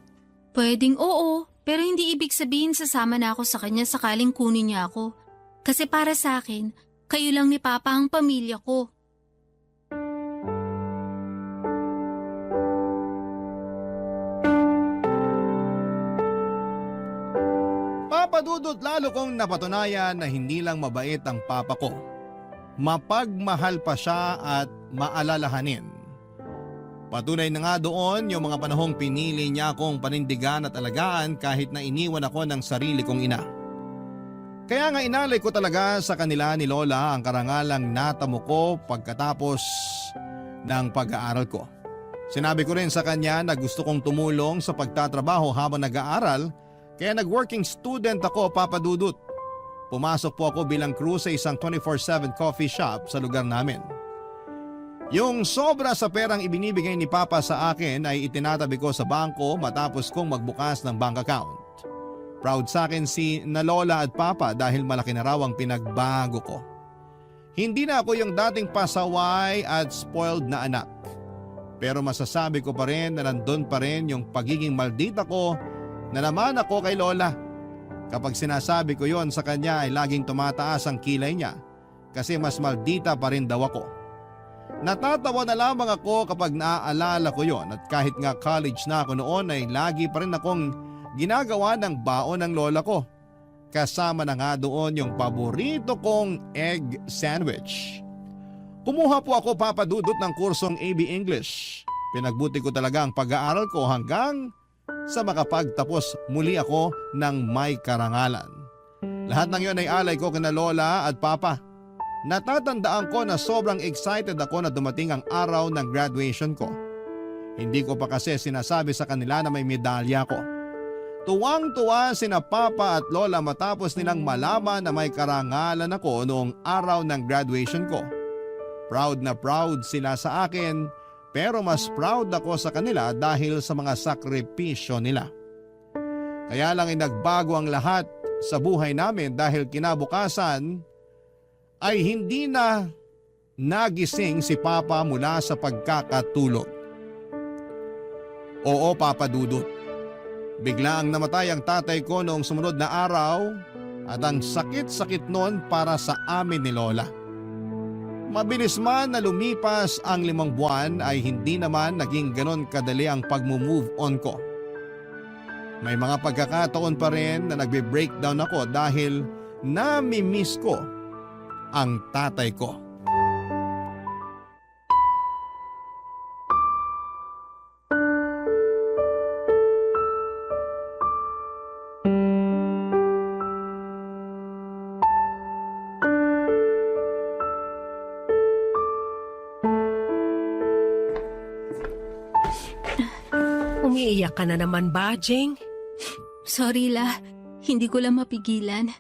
Pwedeng oo, pero hindi ibig sabihin sasama na ako sa kanya sakaling kunin niya ako. Kasi para sa akin, kayo lang ni Papa ang pamilya ko. Papadudot lalo kong napatunayan na hindi lang mabait ang papa ko. Mapagmahal pa siya at maalalahanin. Patunay na nga doon yung mga panahong pinili niya akong panindigan at alagaan kahit na iniwan ako ng sarili kong ina. Kaya nga inalay ko talaga sa kanila ni Lola ang karangalang natamo ko pagkatapos ng pag-aaral ko. Sinabi ko rin sa kanya na gusto kong tumulong sa pagtatrabaho habang nag-aaral kaya nag-working student ako, Papa Dudut. Pumasok po ako bilang crew sa isang 24/7 coffee shop sa lugar namin. Yung sobra sa perang ibinibigay ni Papa sa akin ay itinatabi ko sa bangko matapos kong magbukas ng bank account. Proud sa akin si na Lola at Papa dahil malaki na raw ang pinagbago ko. Hindi na ako yung dating pasaway at spoiled na anak. Pero masasabi ko pa rin na nandun pa rin yung pagiging maldita ko na naman ako kay Lola. Kapag sinasabi ko yon sa kanya ay laging tumataas ang kilay niya kasi mas maldita pa rin daw ako. Natatawa na lamang ako kapag naaalala ko yon at kahit nga college na ako noon ay lagi pa rin akong ginagawa ng baon ng lola ko. Kasama na nga doon yung paborito kong egg sandwich. Kumuha po ako, Papa Dudut, ng kursong AB English. Pinagbuti ko talaga ang pag-aaral ko hanggang sa makapagtapos muli ako ng may karangalan. Lahat ng yon ay alay ko kina Lola at Papa. Natatandaan ko na sobrang excited ako na dumating ang araw ng graduation ko. Hindi ko pa kasi sinasabi sa kanila na may medalya ko. Tuwang-tuwa sina Papa at Lola matapos nilang malaman na may karangalan ako noong araw ng graduation ko. Proud na proud sila sa akin pero mas proud ako sa kanila dahil sa mga sakripisyo nila. Kaya lang ay nagbago ang lahat sa buhay namin dahil kinabukasan ay hindi na nagising si Papa mula sa pagkakatulog. Oo, Papa Dudut. Bigla ang namatay ang tatay ko noong sumunod na araw at ang sakit-sakit noon para sa amin ni Lola. Mabilis man na lumipas ang 5 buwan ay hindi naman naging ganon kadali ang pag-move on ko. May mga pagkakataon pa rin na nagbe-breakdown ako dahil nami-miss ko ang tatay ko. Umiiyak ka na naman ba, Jing? Sorry La, hindi ko lang mapigilan.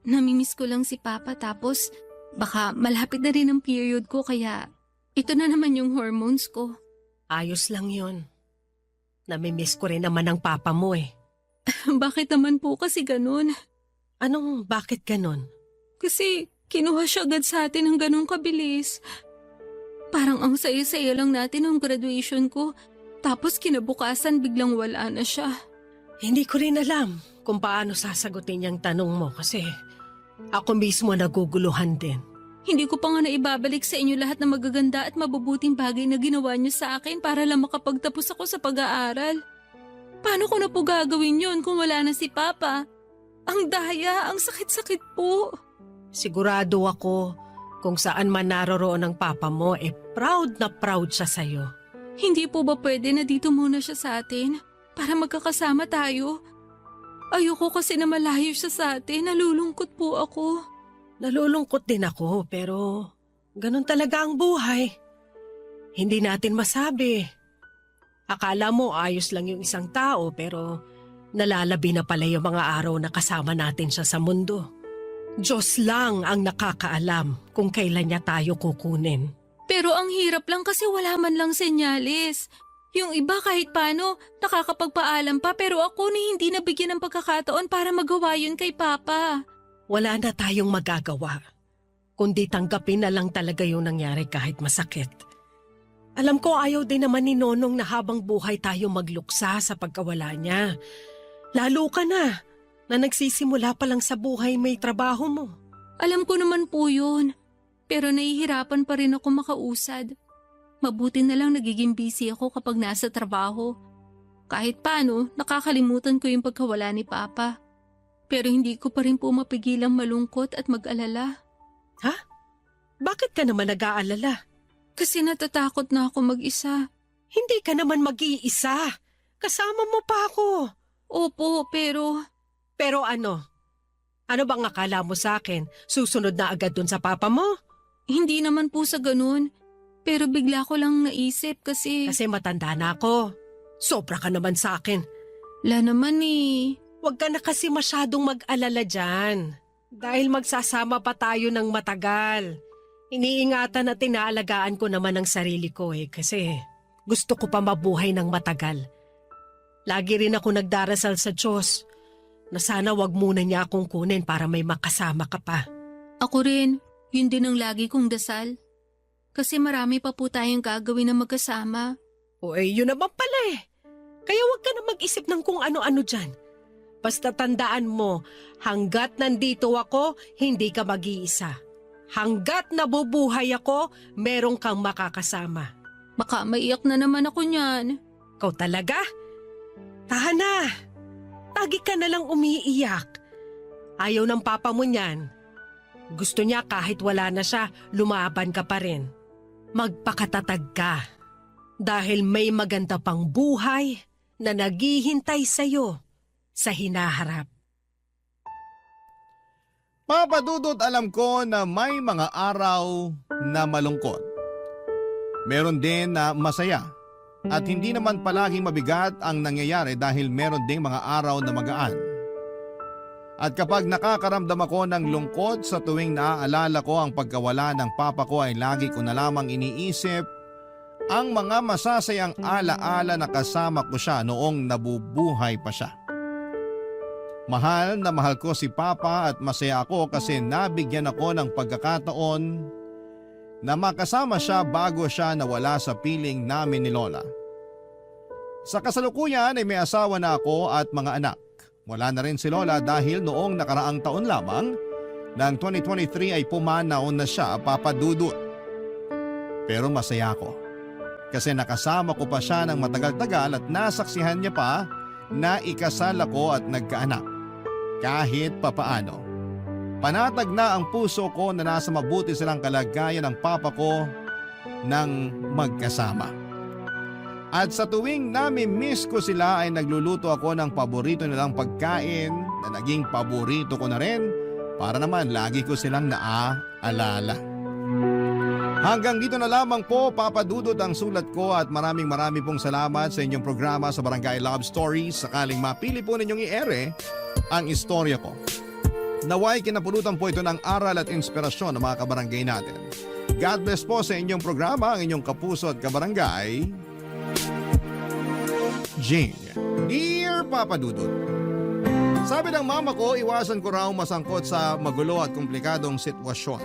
Namimiss ko lang si Papa tapos baka malapit na rin ang period ko kaya ito na naman yung hormones ko. Ayos lang yon. Namimiss ko rin naman ang papa mo eh. Bakit naman po kasi ganun? Anong bakit ganon? Kasi kinuha siya agad sa atin ng ganun kabilis. Parang ang saya-saya lang natin ng graduation ko. Tapos kinabukasan biglang wala na siya. Hindi ko rin alam kung paano sasagutin yung tanong mo kasi ako mismo naguguluhan din. Hindi ko pa nga naibabalik sa inyo lahat ng magaganda at mabubuting bagay na ginawa niyo sa akin para lang makapagtapos ako sa pag-aaral. Paano ko na po gagawin yun kung wala na si Papa? Ang daya, ang sakit-sakit po. Sigurado ako kung saan man naroroon ang papa mo proud na proud siya sa'yo. Hindi po ba pwede na dito muna siya sa atin para magkakasama tayo? Ayoko kasi na malayo siya sa atin, nalulungkot po ako. Nalulungkot din ako pero ganun talaga ang buhay. Hindi natin masabi. Akala mo ayos lang yung isang tao pero nalalabi na pala yung mga araw na kasama natin siya sa mundo. Diyos lang ang nakakaalam kung kailan niya tayo kukunin. Pero ang hirap lang kasi wala man lang senyales. Yung iba kahit paano nakakapagpaalam pa pero ako ni hindi nabigyan ng pagkakataon para magawa yun kay Papa. Wala na tayong magagawa. Kundi tanggapin na lang talaga yung nangyari kahit masakit. Alam ko ayaw din naman ni Nonong na habang buhay tayo magluksa sa pagkawala niya. Lalo ka na nagsisimula pa lang sa buhay may trabaho mo. Alam ko naman po yun. Pero nahihirapan pa rin ako makausad. Mabuti na lang nagiging busy ako kapag nasa trabaho. Kahit paano, nakakalimutan ko yung pagkawala ni Papa. Pero hindi ko pa rin po mapigilang malungkot at mag-alala. Ha? Bakit ka naman nag-aalala? Kasi natatakot na ako mag-isa. Hindi ka naman mag-iisa. Kasama mo pa ako. Opo, pero... Pero ano? Ano bang akala mo sa akin? Susunod na agad dun sa papa mo? Hindi naman po sa ganun. Pero bigla ko lang naisip kasi... Kasi matanda na ako. Sobra ka naman sa akin. La naman eh. Huwag ka na kasi masyadong mag-alala dyan. Dahil magsasama pa tayo ng matagal. Iniingatan at inaalagaan ko naman ang sarili ko kasi gusto ko pa mabuhay ng matagal. Lagi rin ako nagdarasal sa Diyos na sana wag muna niya akong kunin para may makasama ka pa. Ako rin, yun din ang lagi kong dasal. Kasi marami pa po tayong gagawin na magkasama. O yun naman pala Kaya wag ka na mag-isip ng kung ano-ano dyan. Basta tandaan mo, hanggat nandito ako, hindi ka mag-iisa. Hanggat nabubuhay ako, merong kang makakasama. Baka maiyak na naman ako niyan. Ikaw talaga? Tahan na. Lagi ka na lang umiiyak. Ayaw ng papa mo niyan. Gusto niya kahit wala na siya, lumaban ka pa rin. Magpakatatag ka. Dahil may maganda pang buhay na naghihintay sa'yo sa hinaharap. Papa Dudut, alam ko na may mga araw na malungkot. Meron din na masaya. At hindi naman palaging mabigat ang nangyayari dahil meron ding mga araw na magaan. At kapag nakakaramdam ako ng lungkot sa tuwing naaalala ko ang pagkawala ng papa ko ay lagi ko na lamang iniisip ang mga masasayang alaala na kasama ko siya noong nabubuhay pa siya. Mahal na mahal ko si Papa at masaya ako kasi nabigyan ako ng pagkakataon na makasama siya bago siya nawala sa piling namin ni Lola. Sa kasalukuyan ay may asawa na ako at mga anak. Wala na rin si Lola dahil noong nakaraang taon lamang ng 2023 ay pumanaon na siya, Papa Dudut. Pero masaya ako kasi nakasama ko pa siya ng matagal-tagal at nasaksihan niya pa na ikasal ako at nagkaanak. Kahit papaano, panatag na ang puso ko na nasa mabuti silang kalagayan ng papa ko nang magkasama. At sa tuwing nami-miss ko sila ay nagluluto ako ng paborito nilang pagkain na naging paborito ko na rin para naman lagi ko silang naaalala. Hanggang dito na lamang po, Papa Dudut, ang sulat ko at maraming pong salamat sa inyong programa sa Barangay Love Stories. Sakaling mapili po ninyong i-ere ang istorya ko. Naway kinapulutan po ito ng aral at inspirasyon ng mga kabarangay natin. God bless po sa inyong programa, ang inyong kapuso at kabarangay, Jing. Dear Papa Dudut, sabi ng mama ko, iwasan ko raw masangkot sa magulo at komplikadong sitwasyon.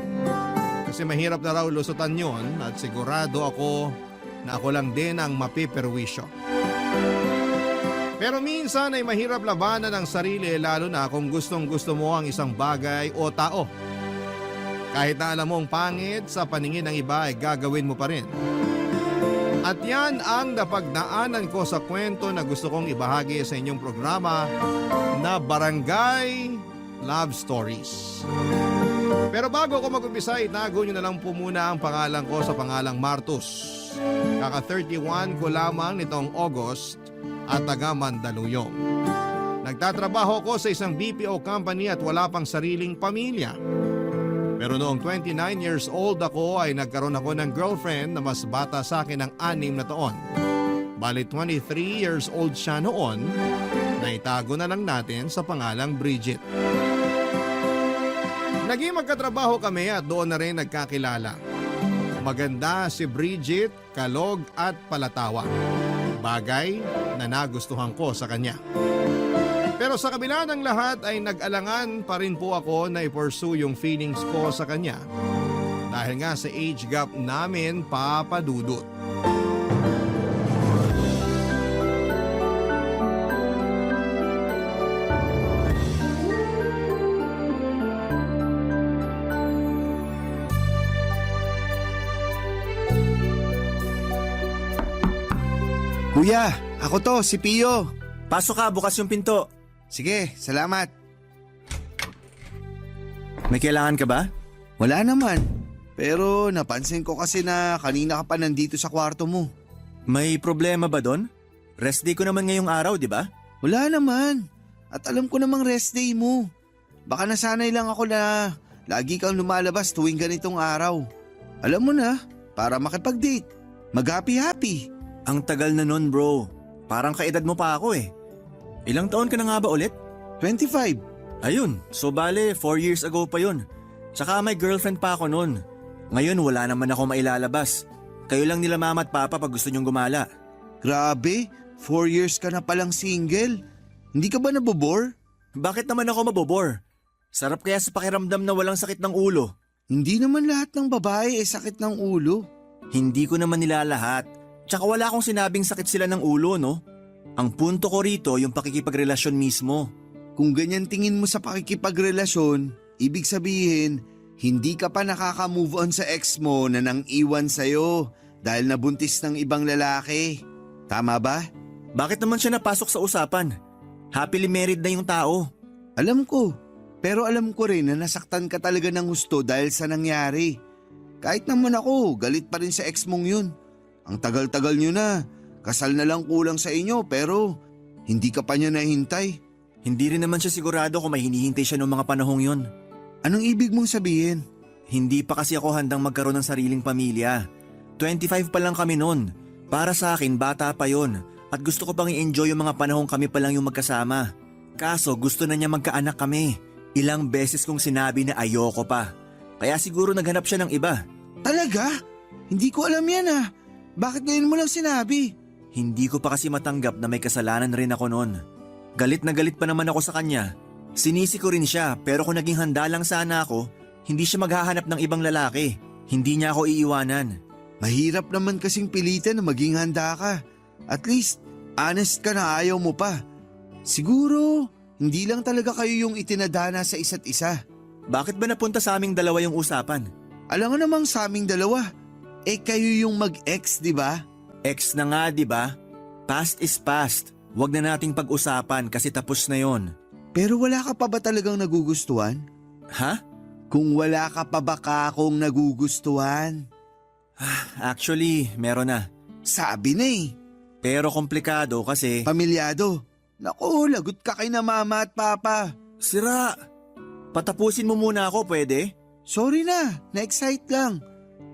Kasi mahirap na raw lusutan yun at sigurado ako na ako lang din ang mapiperwisyo. Pero minsan ay mahirap labanan ang sarili lalo na kung gustong gusto mo ang isang bagay o tao. Kahit na alam mong pangit sa paningin ng iba ay gagawin mo pa rin. At yan ang napagdaanan ko sa kwento na gusto kong ibahagi sa inyong programa na Barangay Love Stories. Pero bago ako mag-umpisa, itago nyo na lang po muna ang pangalan ko sa pangalang Martus. Kaka-31 ko lamang nitong August at taga Mandaluyong. Nagtatrabaho ko sa isang BPO company at wala pang sariling pamilya. Pero noong 29 years old ako ay nagkaroon ako ng girlfriend na mas bata sa akin ng 6 na taon. Bali 23 years old siya noon, na itago na lang natin sa pangalang Bridget. Naging magkatrabaho kami at doon na rin nagkakilala. Maganda si Bridget, kalog at palatawa. Bagay na nagustuhan ko sa kanya. Pero sa kabila ng lahat ay nag-alangan pa rin po ako na i-pursue yung feelings ko sa kanya. Dahil nga sa age gap namin, Papa Dudut. Kuya, ako to, si Pio. Pasok ka, bukas yung pinto. Sige, salamat. May kailangan ka ba? Wala naman. Pero napansin ko kasi na kanina ka pa nandito sa kwarto mo. May problema ba doon? Rest day ko naman ngayong araw, di ba? Wala naman. At alam ko namang rest day mo. Baka nasanay lang ako na lagi kang lumalabas tuwing ganitong araw. Alam mo na, para makipag-date. Mag-happy-happy. Ang tagal na nun bro. Parang kaedad mo pa ako eh. Ilang taon ka na nga ba ulit? 25. Ayun, so bale 4 years ago pa yun. Tsaka may girlfriend pa ako nun. Ngayon wala naman ako mailalabas. Kayo lang nila mama at papa pag gusto nyong gumala. Grabe, 4 years ka na palang single. Hindi ka ba nabobore? Bakit naman ako mabobor? Sarap kaya sa pakiramdam na walang sakit ng ulo. Hindi naman lahat ng babae sakit ng ulo. Hindi ko naman nila lahat. Tsaka wala akong sinabing sakit sila ng ulo, no? Ang punto ko rito yung pakikipagrelasyon mismo. Kung ganyan tingin mo sa pakikipagrelasyon, ibig sabihin, hindi ka pa nakaka-move on sa ex mo na nang iwan sa'yo dahil nabuntis ng ibang lalaki. Tama ba? Bakit naman siya napasok sa usapan? Happily married na yung tao. Alam ko, pero alam ko rin na nasaktan ka talaga ng gusto dahil sa nangyari. Kahit naman ako, galit pa rin sa ex mong yun. Ang tagal-tagal nyo na, kasal na lang kulang sa inyo pero hindi ka pa niya nahintay. Hindi rin naman siya sigurado kung may hinihintay siya noong mga panahong yun. Anong ibig mong sabihin? Hindi pa kasi ako handang magkaroon ng sariling pamilya. 25 pa lang kami noon. Para sa akin, bata pa yon. At gusto ko pang i-enjoy yung mga panahong kami pa lang yung magkasama. Kaso gusto na niya magkaanak kami. Ilang beses kong sinabi na ayoko pa. Kaya siguro naghanap siya ng iba. Talaga? Hindi ko alam yan ah. Bakit ngayon mo lang sinabi? Hindi ko pa kasi matanggap na may kasalanan rin ako noon. Galit na galit pa naman ako sa kanya. Sinisi ko rin siya pero kung naging handa lang sana ako, hindi siya maghahanap ng ibang lalaki. Hindi niya ako iiwanan. Mahirap naman kasing pilitan na maging handa ka. At least, honest ka na ayaw mo pa. Siguro, hindi lang talaga kayo yung itinadhana sa isa't isa. Bakit ba napunta sa aming dalawa yung usapan? Alam nga namang sa aming dalawa, kayo yung mag-ex, di ba? Ex na nga, di ba? Past is past. Huwag na nating pag-usapan kasi tapos na yon. Pero wala ka pa ba talagang nagugustuhan? Ha? Kung wala ka pa ba akong nagugustuhan? Actually, meron na. Sabi na eh. Pero komplikado kasi… Pamilyado. Naku, lagot ka kay na mama at papa. Sira! Patapusin mo muna ako, pwede? Sorry na, na-excite lang.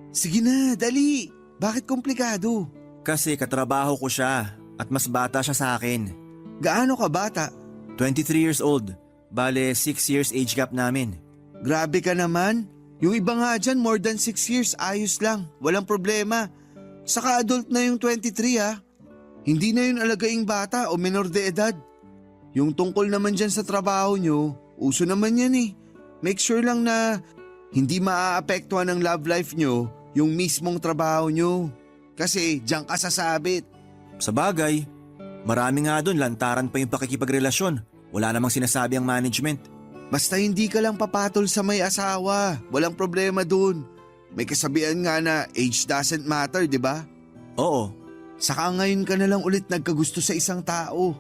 Sige na, dali. Bakit komplikado? Kasi katrabaho ko siya at mas bata siya sa akin. Gaano ka bata? 23 years old. Bale, 6 years age gap namin. Grabe ka naman. Yung iba nga dyan, more than 6 years, ayos lang. Walang problema. Saka adult na yung 23 ha. Hindi na yun alagaing bata o menor de edad. Yung tungkol naman dyan sa trabaho nyo, uso naman yan eh. Make sure lang na hindi maaapektuhan ng love life nyo yung mismong trabaho nyo. Kasi dyan ka sasabit. Sa bagay, marami nga doon lantaran pa yung pakikipagrelasyon. Wala namang sinasabi ang management. Basta hindi ka lang papatol sa may asawa. Walang problema dun. May kasabihan nga na age doesn't matter, di ba? Oo. Saka ngayon ka na lang ulit nagkagusto sa isang tao.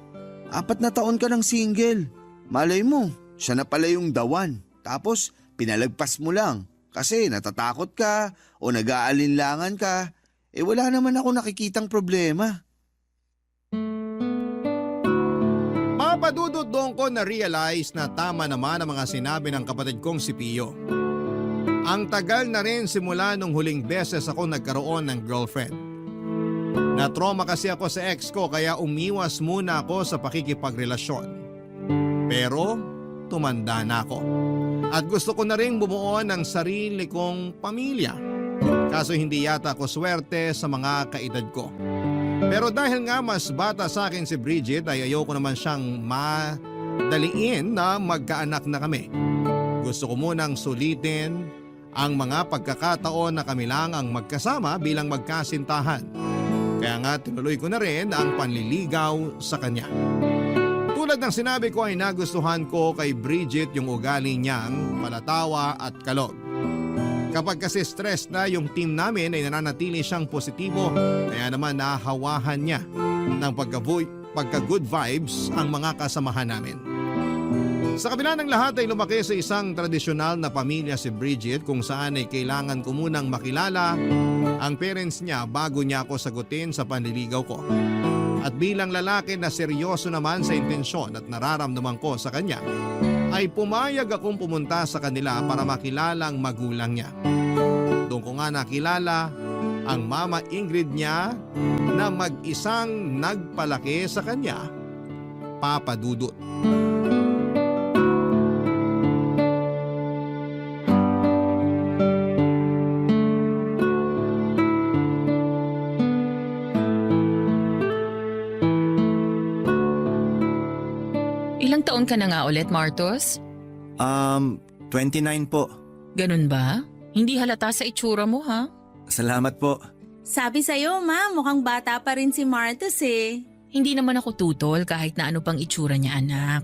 4 na taon ka ng single. Malay mo, siya na pala yung dawan. Tapos pinalagpas mo lang kasi natatakot ka o nag-aalinlangan ka. Wala naman ako nakikitang problema. Mapadudod doon ko na-realize na tama naman ang mga sinabi ng kapatid kong si Pio. Ang tagal na rin simula nung huling beses ako nagkaroon ng girlfriend. Na-trauma kasi ako sa ex ko kaya umiwas muna ako sa pakikipagrelasyon. Pero tumanda na ako. At gusto ko na rin bumuo ng sarili kong pamilya. Kaso hindi yata ako swerte sa mga kaedad ko. Pero dahil nga mas bata sa akin si Bridget ay ayoko naman siyang madaliin na magkaanak na kami. Gusto ko munang sulitin ang mga pagkakataon na kami lang ang magkasama bilang magkasintahan. Kaya nga tinuloy ko na rin ang panliligaw sa kanya. Tulad ng sinabi ko ay nagustuhan ko kay Bridget yung ugali niyang palatawa at kalog. Kapag kasi stress na yung team namin ay nananatili siyang positibo, kaya naman nahawahan niya ng pagka-good vibes ang mga kasamahan namin. Sa kabila ng lahat ay lumaki sa isang tradisyonal na pamilya si Bridget kung saan ay kailangan ko munang makilala ang parents niya bago niya ako sagutin sa panliligaw ko. At bilang lalaki na seryoso naman sa intensyon at nararamdaman ko sa kanya, ay pumayag akong pumunta sa kanila para makilala ang magulang niya. Doon ko nga nakilala ang Mama Ingrid niya na mag-isang nagpalaki sa kanya, Papa Dudut. Ilang taon ka na nga ulit, Martos? 29 po. Ganun ba? Hindi halata sa itsura mo, ha? Salamat po. Sabi sa'yo, ma, mukhang bata pa rin si Martus eh. Hindi naman ako tutol kahit na ano pang itsura niya, anak.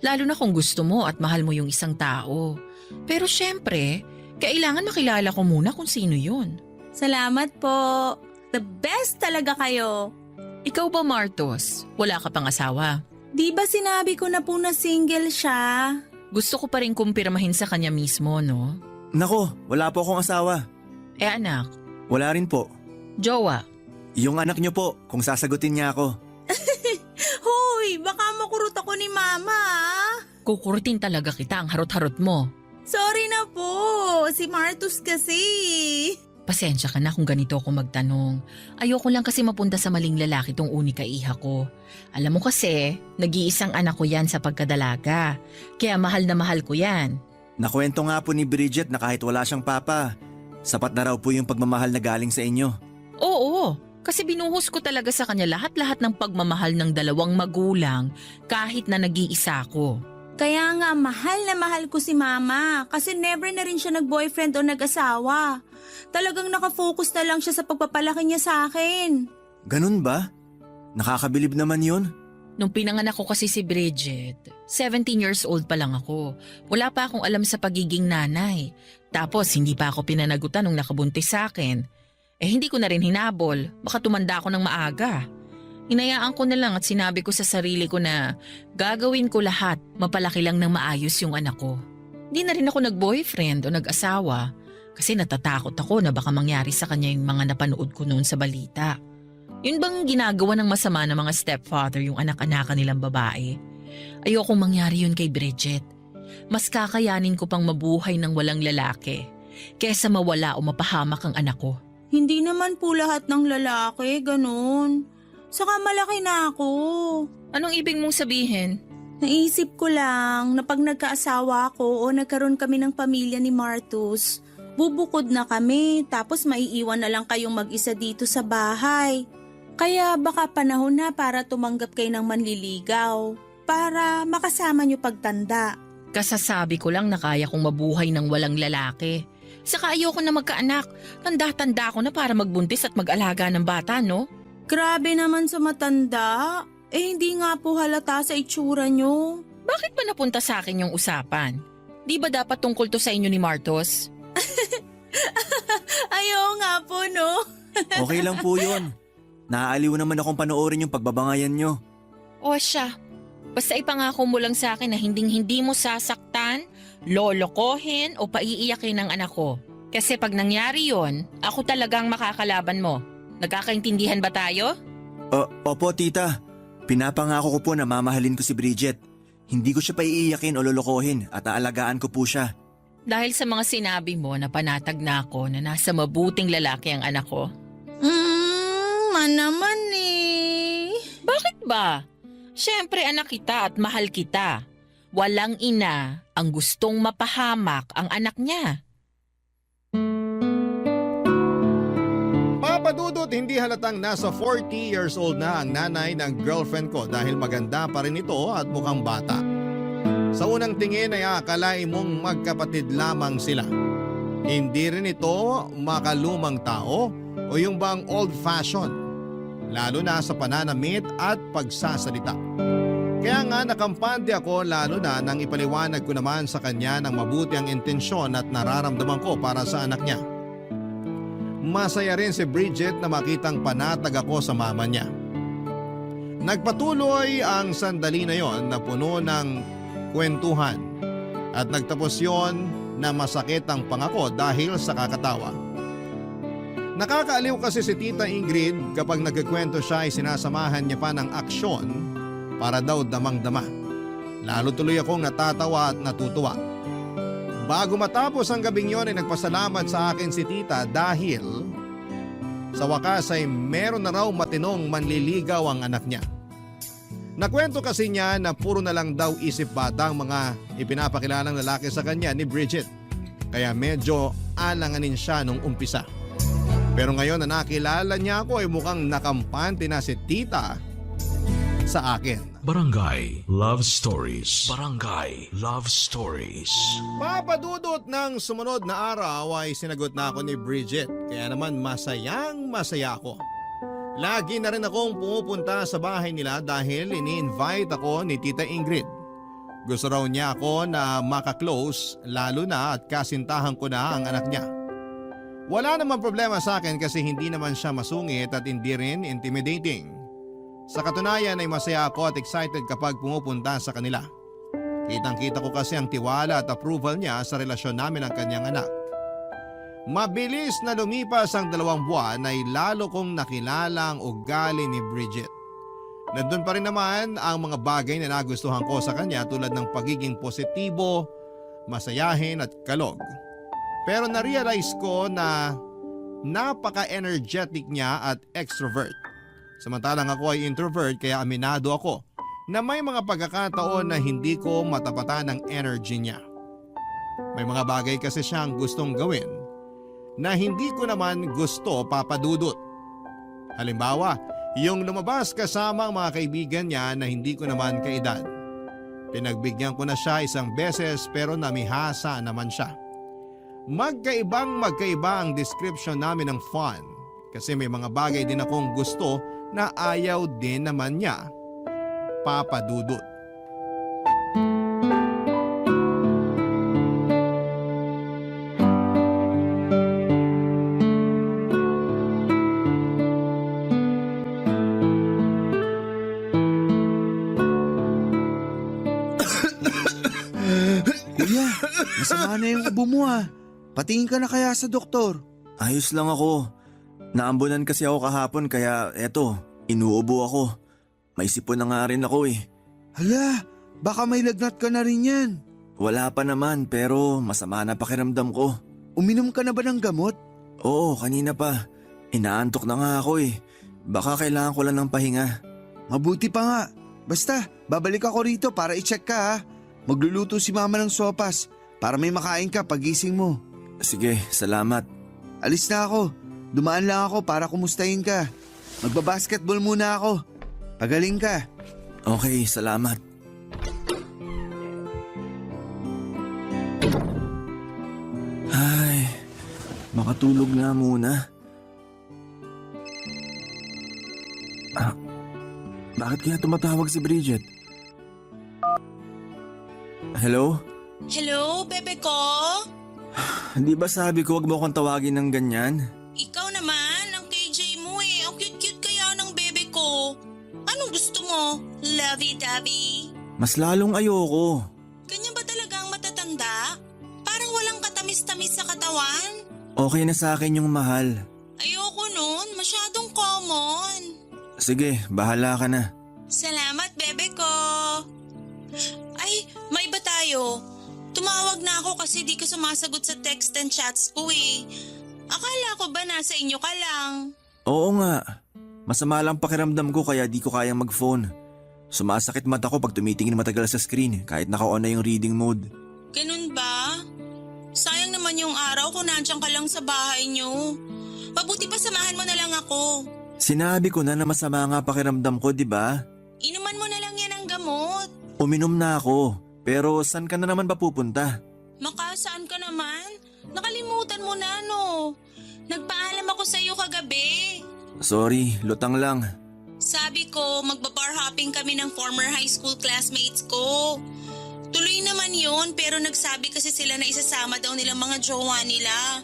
Lalo na kung gusto mo at mahal mo yung isang tao. Pero syempre, kailangan makilala ko muna kung sino yun. Salamat po. The best talaga kayo. Ikaw ba, Martos? Wala ka pang asawa? Di ba sinabi ko na po na single siya? Gusto ko pa rin kumpirmahin sa kanya mismo, no? Nako, wala po akong asawa. Eh anak, Wala rin po. jowa, Yung anak niyo po, kung sasagutin niya ako. Hoy, baka makurot ako ni mama. kukurutin talaga kita ang harot-harot mo. Sorry na po, si Martus kasi. Pasensya ka na kung ganito ako magtanong. Ayoko lang kasi mapunta sa maling lalaki tong unika iha ko. Alam mo kasi, nag-iisang anak ko yan sa pagkadalaga. Kaya mahal na mahal ko yan. Nakwento nga po ni Bridget na kahit wala siyang papa, sapat na raw po yung pagmamahal na galing sa inyo. Oo, kasi binuhos ko talaga sa kanya lahat-lahat ng pagmamahal ng dalawang magulang kahit na nag-iisa ko. Kaya nga mahal na mahal ko si mama kasi never na rin siya nag-boyfriend o nag-asawa. Talagang nakafocus na lang siya sa pagpapalaki niya sa akin. Ganun ba? Nakakabilib naman yun. Nung pinanganak ko kasi si Bridget, 17 years old pa lang ako. Wala pa akong alam sa pagiging nanay. Tapos hindi pa ako pinanagutan nung nakabuntis sa akin. Eh hindi ko na rin hinabol, baka tumanda ako ng maaga. Hinayaan ko na lang at sinabi ko sa sarili ko na gagawin ko lahat, mapalaki lang ng maayos yung anak ko. Hindi na rin ako nag-boyfriend o nag-asawa kasi natatakot ako na baka mangyari sa kanya yung mga napanood ko noon sa balita. Yun bang ginagawa ng masama ng mga stepfather yung anak-anakan nilang babae? Ayokong mangyari yun kay Bridget. Mas kakayanin ko pang mabuhay ng walang lalaki kesa mawala o mapahamak ang anak ko. Hindi naman po lahat ng lalaki, ganun. Saka malaki na ako. Anong ibig mong sabihin? Naisip ko lang na pag nagkaasawa ako o nagkaroon kami ng pamilya ni Martus, bubukod na kami tapos maiiwan na lang kayong mag-isa dito sa bahay. Kaya baka panahon na para tumanggap kayo ng manliligaw para makasama niyo pagtanda. Kasasabi ko lang na kaya kong mabuhay ng walang lalaki. Saka ayoko na magkaanak. Tanda-tanda ko na para magbuntis at mag-alaga ng bata, no? Grabe naman sa matanda. Eh hindi nga po halata sa itsura niyo. Bakit ba napunta sa akin yung usapan? Di ba dapat tungkol to sa inyo ni Martos? Ayaw nga po, no? Okay lang po yun. Naaaliw naman akong panoorin yung pagbabangayan nyo. O siya, basta ipangako mo lang sa akin na hinding-hindi mo sasaktan, lolokohin o paiiyakin ng anak ko. Kasi pag nangyari yon, ako talagang makakalaban mo. Nagkakaintindihan ba tayo? Opo, tita. Pinapangako ko po na mamahalin ko si Bridget. Hindi ko siya paiiyakin o lolokohin at aalagaan ko po siya. Dahil sa mga sinabi mo na panatag na ako na nasa mabuting lalaki ang anak ko. Naman eh. Bakit ba? Siyempre anak kita at mahal kita. Walang ina ang gustong mapahamak ang anak niya. Papa Dudut, hindi halatang nasa 40 years old na ang nanay ng girlfriend ko dahil maganda pa rin ito at mukhang bata. Sa unang tingin ay akalain mong magkapatid lamang sila. Hindi rin ito makalumang tao o yung bang old-fashioned, lalo na sa pananamit at pagsasalita. Kaya nga nakampante ako lalo na nang ipaliwanag ko naman sa kanya ng mabuti ang intensyon at nararamdaman ko para sa anak niya. Masaya rin si Bridget na makitang panatag ako sa mama niya. Nagpatuloy ang sandali na yon na puno ng kwentuhan at nagtapos yon na masakit ang pangako dahil sa kakatawa. Nakakaaliw kasi si Tita Ingrid kapag nagkikwento siya ay sinasamahan niya pa ng aksyon para daw damang-dama. Lalo tuloy akong natatawa at natutuwa. Bago matapos ang gabing yon ay nagpasalamat sa akin si tita dahil sa wakas ay meron na raw matinong manliligaw ang anak niya. Nakwento kasi niya na puro na lang daw isip bata ang mga ipinapakilalang lalaki sa kanya ni Bridget. Kaya medyo alanganin siya nung umpisa. Pero ngayon na nakilala niya ako ay mukhang nakampante na si tita sa akin. Barangay Love Stories. Barangay Love Stories. Papadudot ng sumunod na araw ay sinagot na ako ni Bridget. Kaya naman masayang masaya ako. Lagi na rin akong pumupunta sa bahay nila dahil ini-invite ako ni Tita Ingrid. Gusto raw niya ako na makaklose lalo na at kasintahan ko na ang anak niya. Wala namang problema sa akin kasi hindi naman siya masungit at hindi rin intimidating. Sa katunayan ay masaya ako at excited kapag pumupunta sa kanila. Kitang-kita ko kasi ang tiwala at approval niya sa relasyon namin ng kanyang anak. Mabilis na lumipas ang 2 buwan ay lalo kong nakilala ang ugali ni Bridget. Nandun pa rin naman ang mga bagay na nagustuhan ko sa kanya tulad ng pagiging positibo, masayahin at kalog. Pero na-realize ko na napaka-energetic niya at extrovert. Samantalang ako ay introvert kaya aminado ako na may mga pagkakataon na hindi ko matapatan ang energy niya. May mga bagay kasi siyang gustong gawin na hindi ko naman gusto papadudot. Halimbawa, yung lumabas kasama ang mga kaibigan niya na hindi ko naman kaedad. Pinagbigyan ko na siya 1 beses pero namihasa naman siya. Magkaiba ang description namin ng fun kasi may mga bagay din akong gusto na ayaw din naman niya papadudot. Kuya, masama na yung ubo mo ah. Patingin ka na kaya sa doktor. Ayos lang ako. Naambunan kasi ako kahapon kaya eto, inuubo ako. May sipon na nga rin ako eh. Hala, baka may lagnat ka na rin yan. Wala pa naman pero masama na pakiramdam ko. Uminom ka na ba ng gamot? Oo, kanina pa. Inaantok na nga ako eh. Baka kailangan ko lang ng pahinga. Mabuti pa nga. Basta, babalik ako rito para i-check ka ha. Magluluto si mama ng sopas para may makain ka pagising mo. Sige, salamat. Alis na ako. Dumaan lang ako para kumustahin ka. Magbabasketball muna ako. Pagaling ka. Okay, salamat. Ay, makatulog na muna. Bakit kaya tumatawag si Bridget? Hello? Hello, bebe ko? Hindi ba sabi ko wag mo akong tawagin ng ganyan? Ikaw naman, ang KJ mo eh. Ang cute-cute kaya ng bebe ko. Anong gusto mo? Lovey-dovey? Mas lalong ayoko. Ganyan ba talaga ang matatanda? Parang walang katamis-tamis sa katawan? Okay na sa akin yung mahal. Ayoko nun, masyadong common. Sige, bahala ka na. Salamat, bebe ko. Ay, may ba tayo? Tumawag na ako kasi di ka sumasagot sa text and chats ko eh. Akala ko ba nasa inyo ka lang? Oo nga. Masama lang pakiramdam ko kaya di ko kayang mag-phone. Sumasakit mata ko pag tumitingin matagal sa screen kahit naka-on na yung reading mode. Ganun ba? Sayang naman yung araw kung nandiyan ka lang sa bahay nyo. Mabuti pa samahan mo na lang ako. Sinabi ko na masama nga pakiramdam ko, di ba? Inuman mo na lang yan ang gamot. Uminom na ako. Pero saan ka na naman ba pupunta? Makasaan ka naman? Nakalimutan mo na no. Nagpaalam ako sa iyo kagabi. Sorry, lutang lang. Sabi ko, magbabar hopping kami ng former high school classmates ko. Tuloy naman yun pero nagsabi kasi sila na isasama daw nilang mga jowa nila.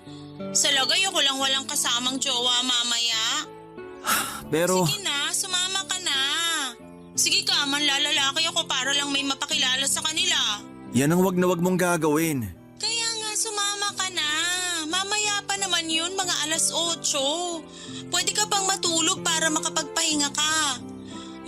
Sa lagay ako lang walang kasamang jowa mamaya. Pero... Sige na, sumama ka na. Sige ka, manlalalaki ako para lang may mapakilala sa kanila. Yan ang wag na wag mong gagawin. Kaya nga, sumama ka na. Mamaya pa naman yun, mga 8:00. Pwede ka pang matulog para makapagpahinga ka.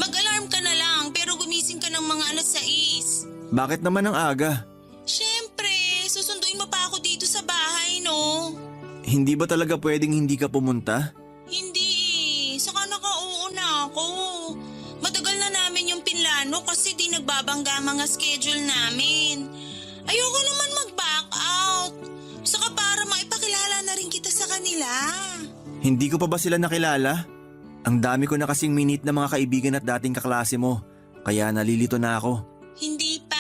Mag-alarm ka na lang pero gumising ka ng mga 6:00. Bakit naman ang aga? Siyempre, susunduin mo pa ako dito sa bahay, no? Hindi ba talaga pwedeng hindi ka pumunta? Hindi saka nakauuna ako. Matagal na namin yung pinlano kasi di nagbabangga mga schedule namin. Ayoko naman mag-back out. Saka para maipakilala na rin kita sa kanila. Hindi ko pa ba sila nakilala? Ang dami ko na kasing minute na mga kaibigan at dating kaklase mo. Kaya nalilito na ako. Hindi pa.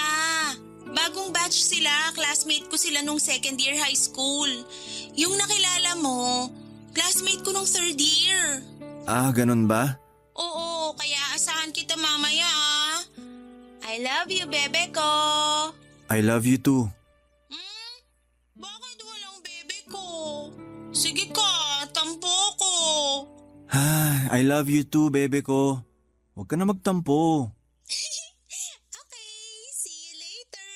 Bagong batch sila, classmate ko sila nung second year high school. Yung nakilala mo, classmate ko nung third year. Ah, ganun ba? Oo, kaya asahan kita mamaya ah. I love you, bebe ko. I love you too. Bakit walang bebe ko? Sige ka, tampo ko. I love you too, bebe ko. Huwag ka na magtampo. Okay, see you later.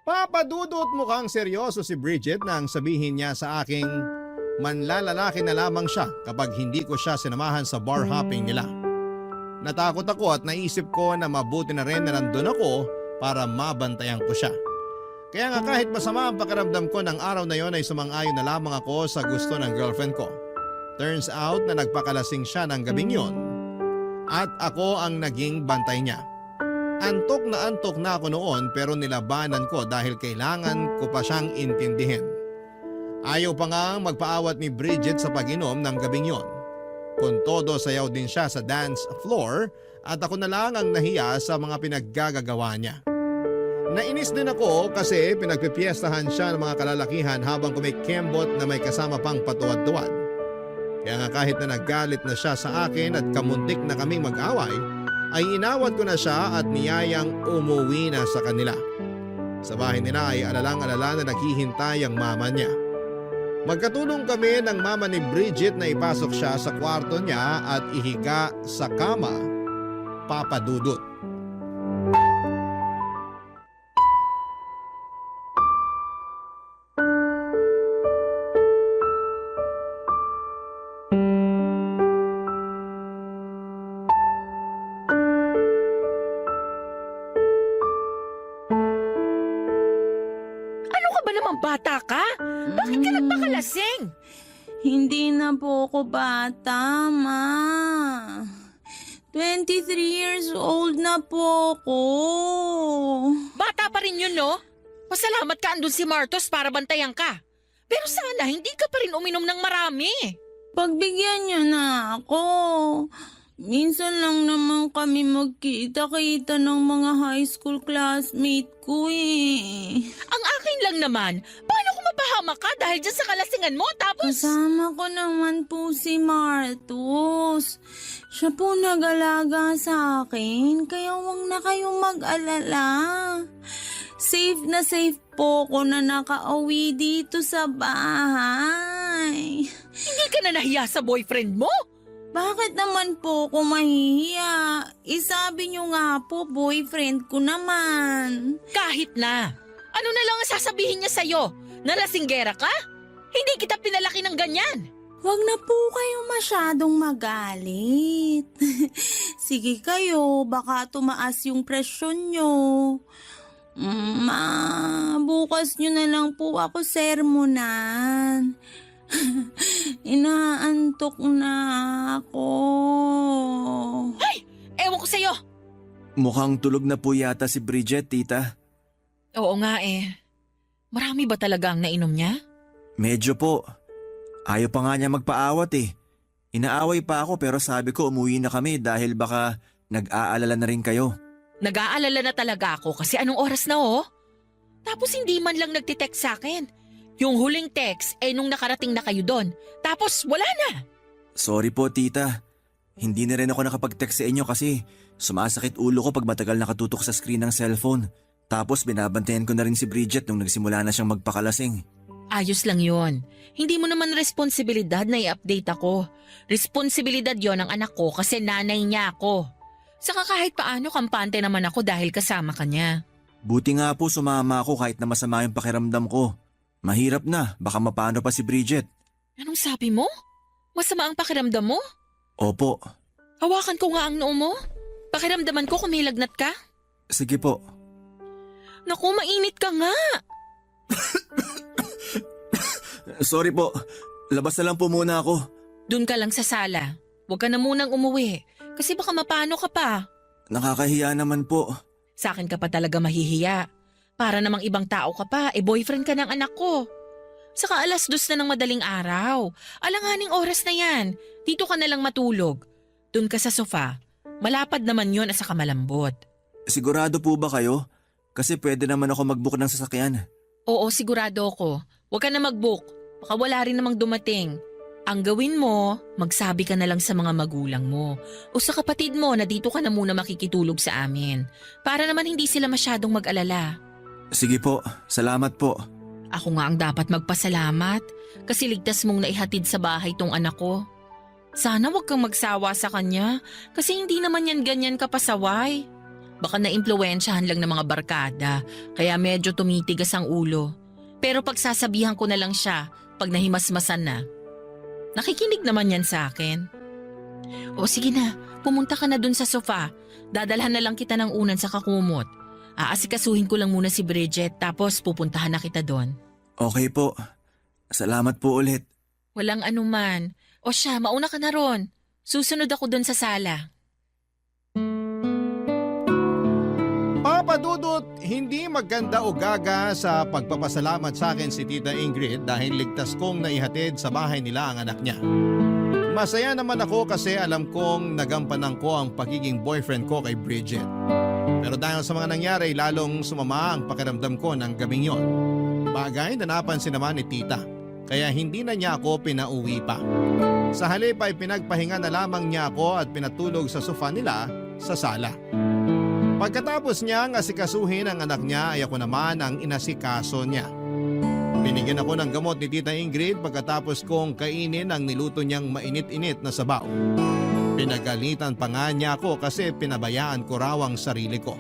Papadudot mukhang seryoso si Bridget nang sabihin niya sa aking manlalalaki na lamang siya kapag hindi ko siya sinamahan sa bar hopping nila. Natakot ako at naisip ko na mabuti na rin na nandun ako para mabantayan ko siya. Kaya nga kahit masama ang pakiramdam ko ng araw na yon ay sumang-ayon na lamang ako sa gusto ng girlfriend ko. Turns out na nagpakalasing siya ng gabing yon at ako ang naging bantay niya. Antok na ako noon pero nilabanan ko dahil kailangan ko pa siyang intindihin. Ayaw pa nga magpaawat ni Bridget sa pag-inom ng gabing yon. Kung todo sayaw din siya sa dance floor at ako na lang ang nahiya sa mga pinaggagawa niya. Nainis din ako kasi pinagpipiestahan siya ng mga kalalakihan habang kumikembot na may kasama pang patuwad-tuwad. Kaya nga kahit na naggalit na siya sa akin at kamuntik na kaming mag-away, ay inawat ko na siya at niyayang umuwi na sa kanila. Sa bahay nila ay alalang-alala na naghihintay ang mama niya. Magkatulong kami ng mama ni Bridget na ipasok siya sa kwarto niya at ihiga sa kama, papadudot. Ano ka ba naman, bata ka? Bakit ka nagpakalasing? Hindi na po ako bata, ma. 23 years old na po ako. Bata pa rin yun, no? Pasalamat ka andun si Martos para bantayan ka. Pero sana hindi ka pa rin uminom ng marami. Pagbigyan niyo na ako. Minsan lang naman kami magkita-kita ng mga high school classmate ko eh. Ang akin lang naman, paano kung mapahama ka dahil dyan sa kalasingan mo tapos... Kasama ko naman po si Martus. Siya po nag-alaga sa akin, kaya huwag na kayong mag-alala. Safe na safe po ko na nakauwi dito sa bahay. Hindi ka na nahiya sa boyfriend mo? Bakit naman po ako mahihiya? Isabi niyo nga po, boyfriend ko naman. Kahit na. Ano na lang ang sasabihin niya sa'yo? Nalasinggera ka? Hindi kita pinalaki ng ganyan. Huwag na po kayo masyadong magalit. Sige kayo, baka tumaas yung presyon nyo. Bukas nyo na lang po ako sermonan. Inaantok na ako. Ay! Ewan ko sa'yo. Mukhang tulog na po yata si Bridget, tita. Oo nga eh. Marami ba talaga ang nainom niya? Medyo po. Ayaw pa nga niya magpaawat eh. Inaaway pa ako pero sabi ko umuwi na kami dahil baka nag-aalala na rin kayo. Nag-aalala na talaga ako kasi anong oras na oh? Tapos hindi man lang nagtitext sa akin. Yung huling text nung nakarating na kayo doon. Tapos wala na. Sorry po, tita. Hindi na rin ako nakapag-text sa inyo kasi sumasakit ulo ko pag matagal nakatutok sa screen ng cellphone. Tapos binabantayan ko na rin si Bridget nung nagsimula na siyang magpakalasing. Ayos lang yon. Hindi mo naman responsibilidad na i-update ako. Responsibilidad yon ng anak ko kasi nanay niya ako. Saka kahit paano kampante naman ako dahil kasama ka niya. Buti nga po sumama ako kahit na masama yung pakiramdam ko. Mahirap na, baka mapano pa si Bridget. Anong sabi mo? Masama ang pakiramdam mo? Opo. Hawakan ko nga ang noo mo. Pakiramdaman ko kung may lagnat ka. Sige po. Naku, mainit ka nga. Sorry po. Labas na lang po muna ako. Doon ka lang sa sala. Huwag ka na munang umuwi. Kasi baka mapano ka pa. Nakakahiya naman po. Sa akin ka pa talaga mahihiya. Para namang ibang tao ka pa, boyfriend ka ng anak ko. Saka 2:00 na ng madaling araw. Alanganing oras na yan. Dito ka na lang matulog. Doon ka sa sofa. Malapad naman yon at saka malambot. Sigurado po ba kayo? Kasi pwede naman ako mag-book ng sasakyan. Oo, sigurado ako. Huwag ka na mag-book. Baka wala rin namang dumating. Ang gawin mo, magsabi ka na lang sa mga magulang mo o sa kapatid mo na dito ka na muna makikitulog sa amin. Para naman hindi sila masyadong mag-alala. Sige po, salamat po. Ako nga ang dapat magpasalamat kasi ligtas mong naihatid sa bahay tong anak ko. Sana wag kang magsawa sa kanya kasi hindi naman yan ganyan kapasaway. Baka naimpluwensyahan lang ng mga barkada kaya medyo tumitigas ang ulo. Pero pagsasabihan ko na lang siya pag nahimasmasan na. Nakikinig naman yan sa akin. O sige na, pumunta ka na dun sa sofa. Dadalhan na lang kita ng unan sa kakumot. Aasikasuhin ko lang muna si Bridget tapos pupuntahan na kita doon. Okay po. Salamat po ulit. Walang anuman. O siya, mauna ka na ron. Susunod ako doon sa sala. Papa Dudut, hindi maganda o gaga sa pagpapasalamat sa akin si Tita Ingrid dahil ligtas kong naihatid sa bahay nila ang anak niya. Masaya naman ako kasi alam kong nagampanan ko ang pagiging boyfriend ko kay Bridget. Pero dahil sa mga nangyari, lalong sumama ang pakiramdam ko ng gabing yon. Bagay na napansin naman ni Tita, kaya hindi na niya ako pinauwi pa. Sa halip ay pinagpahinga na lamang niya ako at pinatulog sa sofa nila sa sala. Pagkatapos niyang asikasuhin ang anak niya ay ako naman ang inasikaso niya. Binigyan ako ng gamot ni Tita Ingrid pagkatapos kong kainin ang niluto niyang mainit-init na sabaw. Pinagalitan pa nga niya ako kasi pinabayaan ko raw ang sarili ko.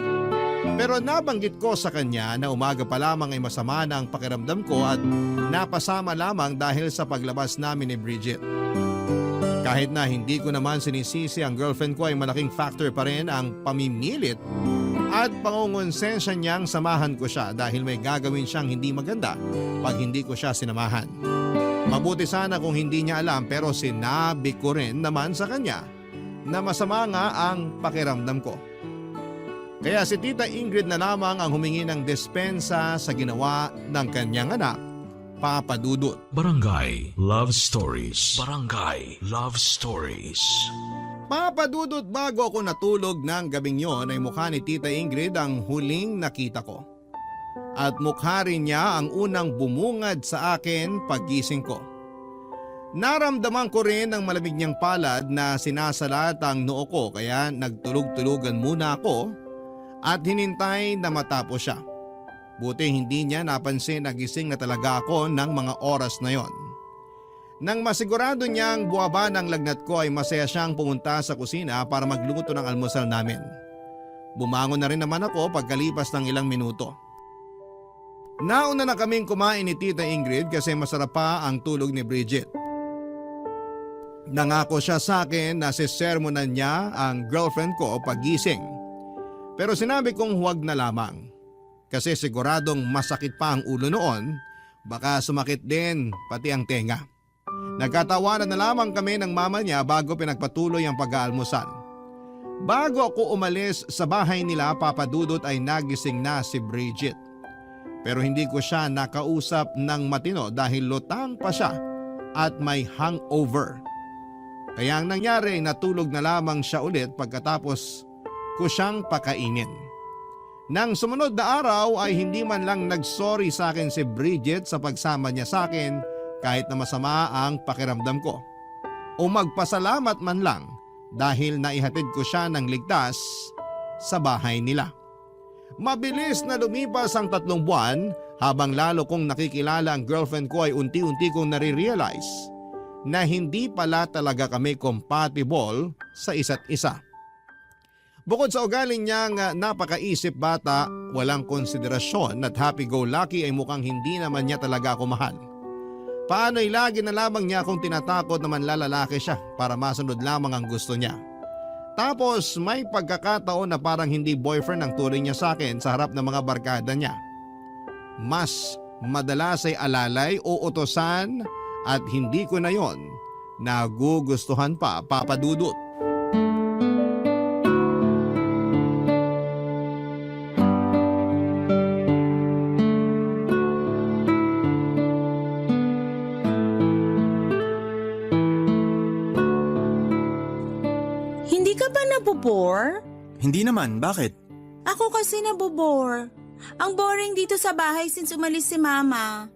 Pero nabanggit ko sa kanya na umaga pa lamang ay masama na ang pakiramdam ko at napasama lamang dahil sa paglabas namin ni Bridget. Kahit na hindi ko naman sinisisi ang girlfriend ko ay malaking factor pa rin ang pamimilit at pangungonsensya niyang samahan ko siya dahil may gagawin siyang hindi maganda pag hindi ko siya sinamahan. Mabuti sana kung hindi niya alam pero sinabi ko rin naman sa kanya na masama nga ang pakiramdam ko. Kaya si Tita Ingrid na lamang ang humingi ng dispensa sa ginawa ng kanyang anak, Papa Dudut. Barangay Love Stories. Barangay Love Stories. Papa Dudut, bago ako natulog ng gabing yon ay mukha ni Tita Ingrid ang huling nakita ko. At mukha rin niya ang unang bumungad sa akin paggising ko. Naramdaman ko rin ang malamig niyang palad na sinasalat ang noo ko kaya nagtulog-tulugan muna ako at hinintay na matapos siya. Buti hindi niya napansin na gising na talaga ako ng mga oras na yon. Nang masigurado niyang buwaba ng lagnat ko ay masaya siyang pumunta sa kusina para magluto ng almusal namin. Bumangon na rin naman ako pagkalipas ng ilang minuto. Nauna na kaming kumain ni Tita Ingrid kasi masarap pa ang tulog ni Bridget. Nangako siya sa akin na sisermonan niya ang girlfriend ko pagising. Pero sinabi kong huwag na lamang. Kasi siguradong masakit pa ang ulo noon, baka sumakit din pati ang tenga. Nagkatawanan na lamang kami ng mama niya bago pinagpatuloy ang pag-aalmusal. Bago ako umalis sa bahay nila, Papa Dudut, ay nagising na si Bridget. Pero hindi ko siya nakausap ng matino dahil lutang pa siya at may hangover. Kaya ang nangyari ay natulog na lamang siya ulit pagkatapos ko siyang pakainin. Nang sumunod na araw ay hindi man lang nagsorry sa akin si Bridget sa pagsama niya sa akin kahit na masama ang pakiramdam ko. O magpasalamat man lang dahil naihatid ko siya ng ligtas sa bahay nila. Mabilis na lumipas ang 3 buwan habang lalo kong nakikilala ang girlfriend ko ay unti-unti kong nare-realize na hindi pala talaga kami compatible sa isa't isa. Bukod sa ugaling niyang napakaisip bata, walang konsiderasyon at happy-go-lucky ay mukhang hindi naman niya talaga ako mahal. Paano'y lagi na lamang niya akong tinatakot na manlalalaki siya para masunod lamang ang gusto niya. Tapos may pagkakataon na parang hindi boyfriend ang turing niya sa akin sa harap ng mga barkada niya. Mas madalas ay alalay o utosan at hindi ko na yon nagugustuhan pa, Papa Dudut. Hindi ka ba nabobore? Hindi naman, bakit? Ako kasi nabobore. Ang boring dito sa bahay since umalis si Mama.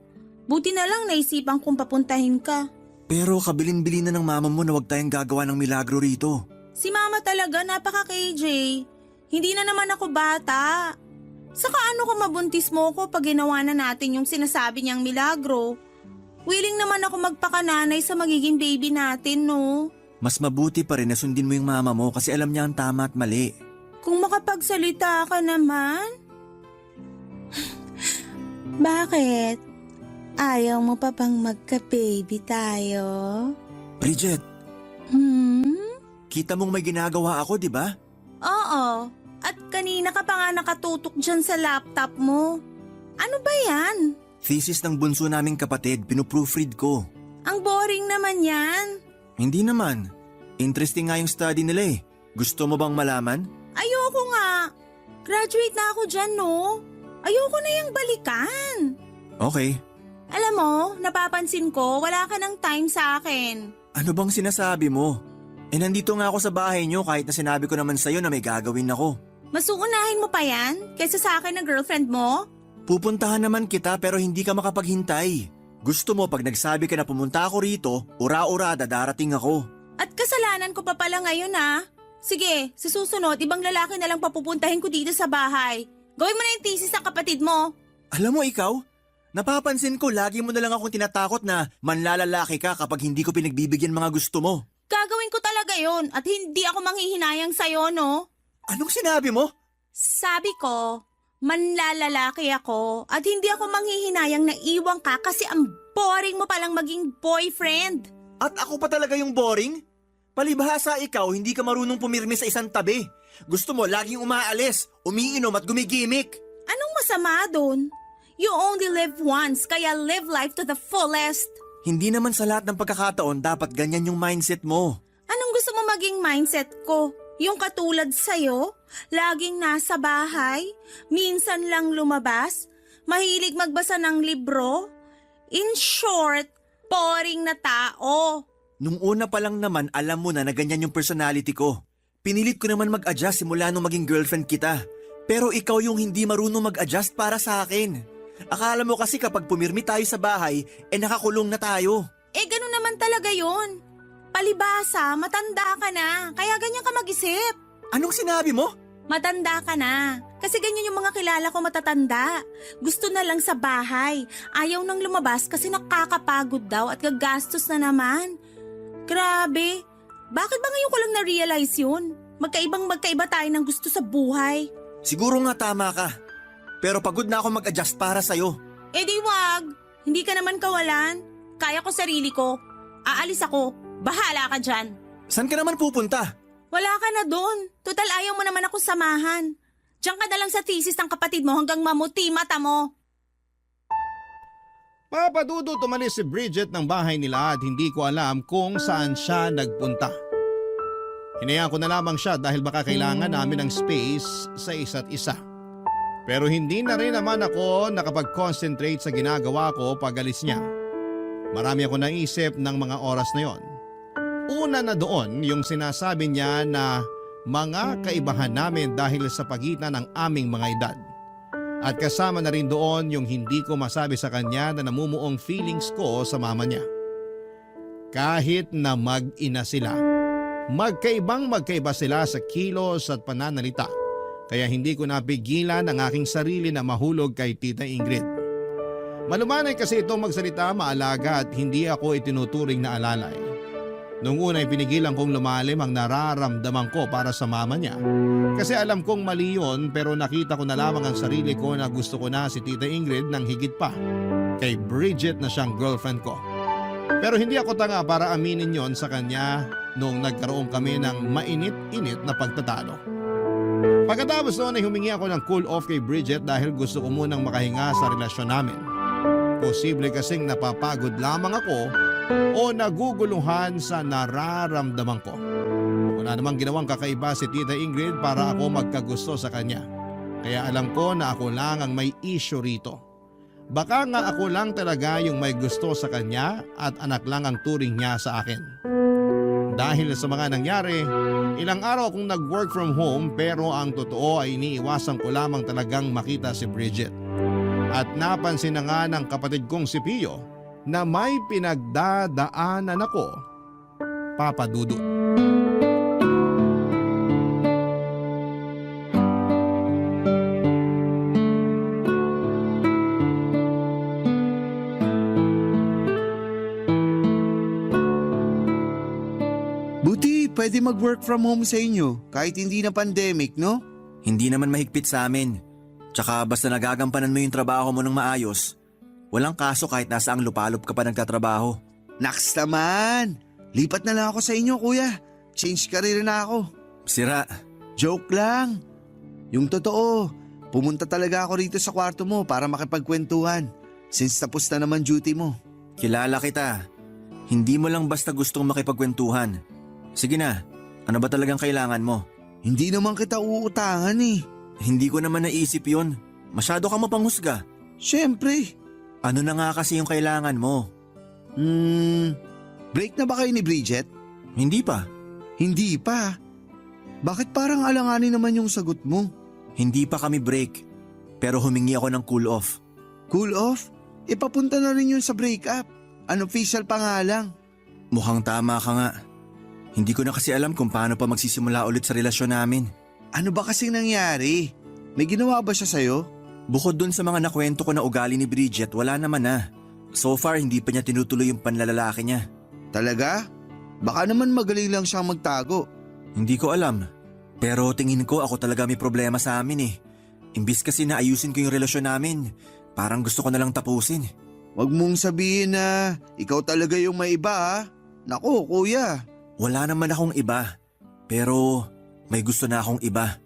Buti na lang naisipan kong papuntahin ka. Pero kabilin-bilin na ng mama mo na huwag tayong gagawa ng milagro rito. Si Mama talaga napaka-KJ. Hindi na naman ako bata. Saka ano kung mabuntis mo ko pag ginawa na natin yung sinasabi niyang milagro? Willing naman ako magpakananay sa magiging baby natin, no? Mas mabuti pa rin na sundin mo yung mama mo kasi alam niya ang tama at mali. Kung makapagsalita ka naman. Bakit? Ayaw mo pa bang magka-baby tayo? Bridget, kita mong may ginagawa ako, di ba? Oo. At kanina ka pa nga nakatutok dyan sa laptop mo. Ano ba yan? Thesis ng bunso naming kapatid, pinuproofread ko. Ang boring naman yan. Hindi naman. Interesting nga yung study nila eh. Gusto mo bang malaman? Ayoko nga. Graduate na ako dyan, no? Ayoko na yung balikan. Okay. Alam mo, napapansin ko, wala ka ng time sa akin. Ano bang sinasabi mo? Nandito nga ako sa bahay niyo kahit na sinabi ko naman sa'yo na may gagawin ako. Mas uunahin mo pa yan kaysa sa akin na girlfriend mo? Pupuntahan naman kita pero hindi ka makapaghintay. Gusto mo pag nagsabi ka na pumunta ako rito, ura-ura darating ako. At kasalanan ko pa pala ngayon, ha? Sige, sa susunod, ibang lalaki na lang papupuntahin ko dito sa bahay. Gawin mo na yung thesis ng kapatid mo. Alam mo ikaw, napapansin ko lagi mo na lang akong tinatakot na manlalalaki ka kapag hindi ko pinagbibigyan mga gusto mo. Gagawin ko talaga yon at hindi ako manghihinayang sa'yo, no? Anong sinabi mo? Sabi ko, manlalalaki ako at hindi ako manghihinayang na iwan ka kasi ang boring mo palang maging boyfriend. At ako pa talaga yung boring? Palibhasa ikaw, hindi ka marunong pumirmi sa isang tabi. Gusto mo laging umaalis, umiinom at gumigimik. Anong masama doon? You only live once, kaya live life to the fullest. Hindi naman sa lahat ng pagkakataon dapat ganyan yung mindset mo. Anong gusto mo maging mindset ko? Yung katulad sa'yo? Laging nasa bahay? Minsan lang lumabas? Mahilig magbasa ng libro? In short, boring na tao. Nung una pa lang naman alam mo na ganyan yung personality ko. Pinilit ko naman mag-adjust simula nung maging girlfriend kita. Pero ikaw yung hindi marunong mag-adjust para sa akin. Akala mo kasi kapag pumirmi tayo sa bahay, nakakulong na tayo. Ganun naman talaga yun. Palibasa, matanda ka na, kaya ganyan ka mag-isip. Anong sinabi mo? Matanda ka na. Kasi ganyan yung mga kilala ko matatanda. Gusto na lang sa bahay. Ayaw nang lumabas kasi nakakapagod daw at gagastos na naman. Grabe. Bakit ba ngayon ko lang na-realize yun? Magkaiba tayo ng gusto sa buhay. Siguro nga tama ka. Pero pagod na ako mag-adjust para sa'yo. Di wag. Hindi ka naman kawalan. Kaya ko sarili ko. Aalis ako. Bahala ka dyan. Saan ka naman pupunta? Wala ka na doon. Total ayaw mo naman ako samahan. Diyan ka na lang sa thesis ng kapatid mo hanggang mamuti mata mo. Papa Dudut, umalis si Bridget ng bahay nila at hindi ko alam kung saan siya nagpunta. Hinayaan ko na lamang siya dahil baka kailangan namin ng space sa isa't isa. Pero hindi na rin naman ako nakapag-concentrate sa ginagawa ko pag alis niya. Marami ako naisip ng mga oras na yon. Una na doon yung sinasabi niya na mga kaibahan namin dahil sa pagitan ng aming mga edad. At kasama na rin doon yung hindi ko masabi sa kanya na namumuong feelings ko sa mama niya. Kahit na mag-ina sila, magkaiba sila sa kilos at pananalita. Kaya hindi ko napigilan ang aking sarili na mahulog kay Tita Ingrid. Malumanay kasi ito magsalita, maalaga at hindi ako itinuturing na alalay. Nung una ay pinigilan kong lumalim ang nararamdaman ko para sa mama niya. Kasi alam kong mali yun pero nakita ko na lamang ang sarili ko na gusto ko na si Tita Ingrid ng higit pa kay Bridget na siyang girlfriend ko. Pero hindi ako tanga para aminin yon sa kanya noong nagkaroon kami ng mainit-init na pagtatalo. Pagkatapos noon ay humingi ako ng cool off kay Bridget dahil gusto ko munang makahinga sa relasyon namin. Posible kasing napapagod lamang ako o naguguluhan sa nararamdaman ko. Wala namang ginawang kakaiba si Tita Ingrid para ako magkagusto sa kanya. Kaya alam ko na ako lang ang may issue rito. Baka nga ako lang talaga yung may gusto sa kanya at anak lang ang turing niya sa akin. Dahil sa mga nangyari, ilang araw akong nag-work from home pero ang totoo ay iniiwasan ko lamang talagang makita si Bridget. At napansin na nga ng kapatid kong si Pio na may pinagdadaanan ako, Papa Dudut. Buti pwede mag-work from home sa inyo kahit hindi na pandemic, no? Hindi naman mahigpit sa amin. Tsaka basta nagagampanan mo yung trabaho mo ng maayos, walang kaso kahit nasaang lupalop ka pa nagtatrabaho. Naks naman! Lipat na lang ako sa inyo, kuya. Change career na ako. Sira, Joke lang. Yung totoo, pumunta talaga ako rito sa kwarto mo para makipagkwentuhan since tapos na naman duty mo. kilala kita. Hindi mo lang basta gustong makipagkwentuhan. Sige na, ano ba talagang kailangan mo? Hindi naman kita uutangan eh. Hindi ko naman naisip yon. Masyado ka mapanghusga. Siyempre. Ano na nga kasi yung kailangan mo? Break na ba kayo ni Bridget? Hindi pa. Hindi pa. Bakit parang alanganin naman yung sagot mo? Hindi pa kami break. Pero humingi ako ng cool off. Cool off? Ipapunta na rin yun sa breakup. Unofficial pa nga lang. Mukhang tama ka nga. Hindi ko na kasi alam kung paano pa magsisimula ulit sa relasyon namin. Ano ba kasing nangyari? May ginawa ba siya sa'yo? Bukod dun sa mga nakwento ko na ugali ni Bridget, wala naman na. So far, hindi pa niya tinutuloy yung panlalalaki niya. Talaga? Baka naman magaling lang siyang magtago. Hindi ko alam. Pero tingin ko ako talaga may problema sa amin eh. Imbis kasi na ayusin ko yung relasyon namin, parang gusto ko na lang tapusin. Huwag mong sabihin na ikaw talaga yung may iba ha. Naku, kuya. Wala naman akong iba. Pero may gusto na akong iba.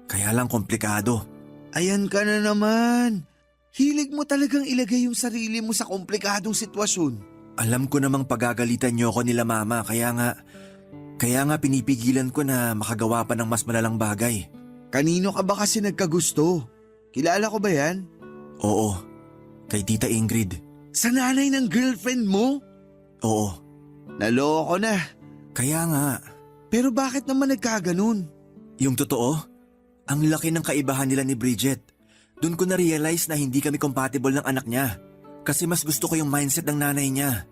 Kaya lang komplikado. Ayan ka na naman. Hilig mo talagang ilagay yung sarili mo sa komplikadong sitwasyon. Alam ko namang pagagalitan niyo ako nila mama, kaya nga pinipigilan ko na makagawa pa ng mas malalang bagay. Kanino ka ba kasi nagkagusto? Kilala ko ba yan? Oo, kay Tita Ingrid. Sa nanay ng girlfriend mo? Oo, Naloko na. kaya nga. Pero bakit naman nagkaganon? Yung totoo, ang laki ng kaibahan nila ni Bridget. Doon ko na-realize na hindi kami compatible ng anak niya. Kasi mas gusto ko yung mindset ng nanay niya.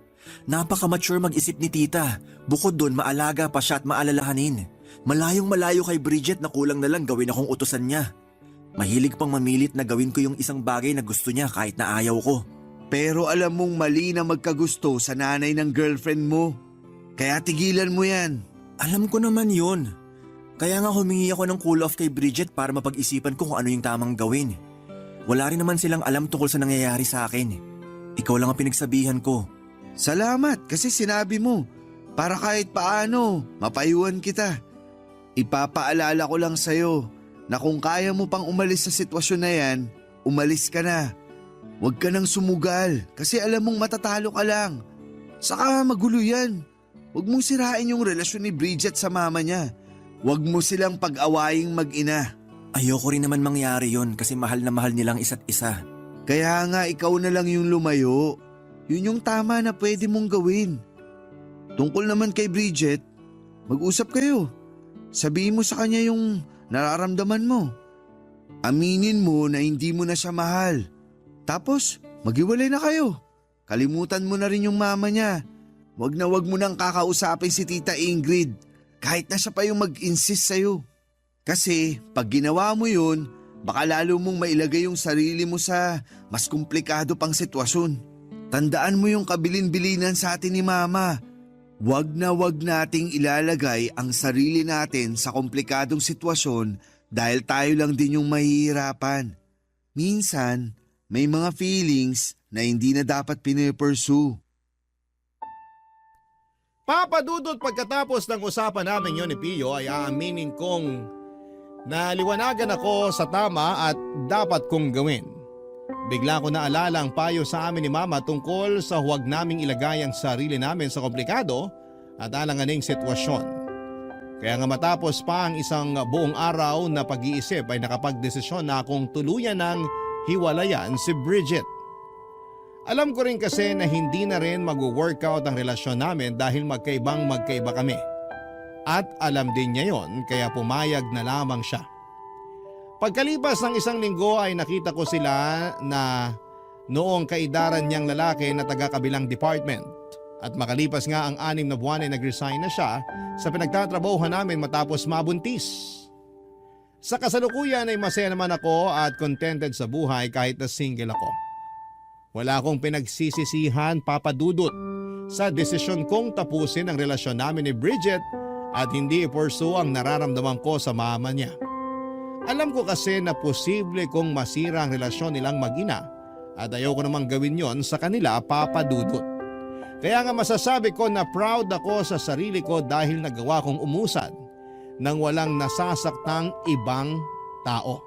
Napaka-mature mag-isip ni tita. Bukod doon, maalaga pa siya at maalalahanin. Malayong malayo kay Bridget na kulang na lang gawin akong utusan niya. Mahilig pang mamilit na gawin ko yung isang bagay na gusto niya kahit na ayaw ko. Pero alam mong mali na magkagusto sa nanay ng girlfriend mo. Kaya tigilan mo yan. Alam ko naman yun. Kaya nga humingi ako ng cool off kay Bridget para mapag-isipan ko kung ano yung tamang gawin. Wala rin naman silang alam tungkol sa nangyayari sa akin. Ikaw lang ang pinagsabihan ko. Salamat kasi sinabi mo. Para kahit paano, mapayuhan kita. Ipapaalala ko lang sa'yo na kung kaya mo pang umalis sa sitwasyon na yan, umalis ka na. Huwag ka nang sumugal kasi alam mong matatalo ka lang. Saka magulo yan. Huwag mong sirain yung relasyon ni Bridget sa mama niya. Huwag mo silang pag-awaying mag-ina. Ayoko rin naman mangyari yon kasi mahal na mahal nilang isa't isa. Kaya nga ikaw na lang yung lumayo. Yun yung tama na pwede mong gawin. Tungkol naman kay Bridget, mag-usap kayo. Sabihin mo sa kanya yung nararamdaman mo. Aminin mo na hindi mo na siya mahal. Tapos, maghiwalay na kayo. Kalimutan mo na rin yung mama niya. Wag mo nang kakausapin si Tita Ingrid kahit na siya pa yung mag-insist sa'yo. Kasi pag ginawa mo yun, baka lalo mong mailagay yung sarili mo sa mas komplikado pang sitwasyon. Tandaan mo yung kabilin-bilinan sa atin ni Mama. Wag nating ilalagay ang sarili natin sa komplikadong sitwasyon dahil tayo lang din yung mahihirapan. Minsan, may mga feelings na hindi na dapat pinipursue. Papadudot pagkatapos ng usapan namin yon ni Pio ay aaminin kong naliwanagan ako sa tama at dapat kong gawin. Bigla ko naalala ang payo sa amin ni Mama tungkol sa huwag naming ilagay ang sarili namin sa komplikado at alanganing sitwasyon. Kaya nga matapos pa ang isang buong araw na pag-iisip ay nakapagdesisyon na akong tuluyan ng hiwalayan si Bridget. Alam ko rin kasi na hindi na rin mag-workout ang relasyon namin dahil magkaiba kami. At alam din niya yon kaya pumayag na lamang siya. Pagkalipas ng isang linggo ay nakita ko sila na noong kaidaran niyang lalaki na taga-kabilang department. At makalipas nga ang 6 na buwan ay nag-resign na siya sa pinagtatrabahuhan namin matapos mabuntis. Sa kasalukuyan ay masaya naman ako at contented sa buhay kahit na single ako. Wala akong pinagsisisihan, Papa Dudut, sa desisyon kong tapusin ang relasyon namin ni Bridget at hindi i-pursue ang nararamdaman ko sa mama niya. Alam ko kasi na posible kong masira ang relasyon nilang mag-ina at ayoko namang gawin yon sa kanila, Papa Dudut. Kaya nga masasabi ko na proud ako sa sarili ko dahil nagawa kong umusad nang walang nasasaktang ibang tao.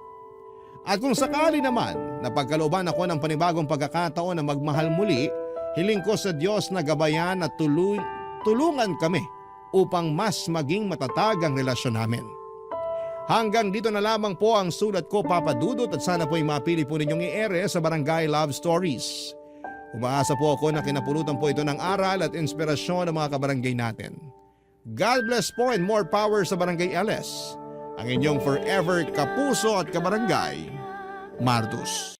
At kung sakali naman na pagkalooban ako ng panibagong pagkakataon na magmahal muli, hiling ko sa Diyos na gabayan at tulungan kami upang mas maging matatag ang relasyon namin. Hanggang dito na lamang po ang sulat ko, Papa Dudut, at sana po'y mapili po ninyong i-ere sa Barangay Love Stories. Umaasa po ako na kinapulutan po ito ng aral at inspirasyon ng mga kabarangay natin. God bless po and more power sa Barangay LS. Ang inyong forever kapuso at kabarangay, Martus.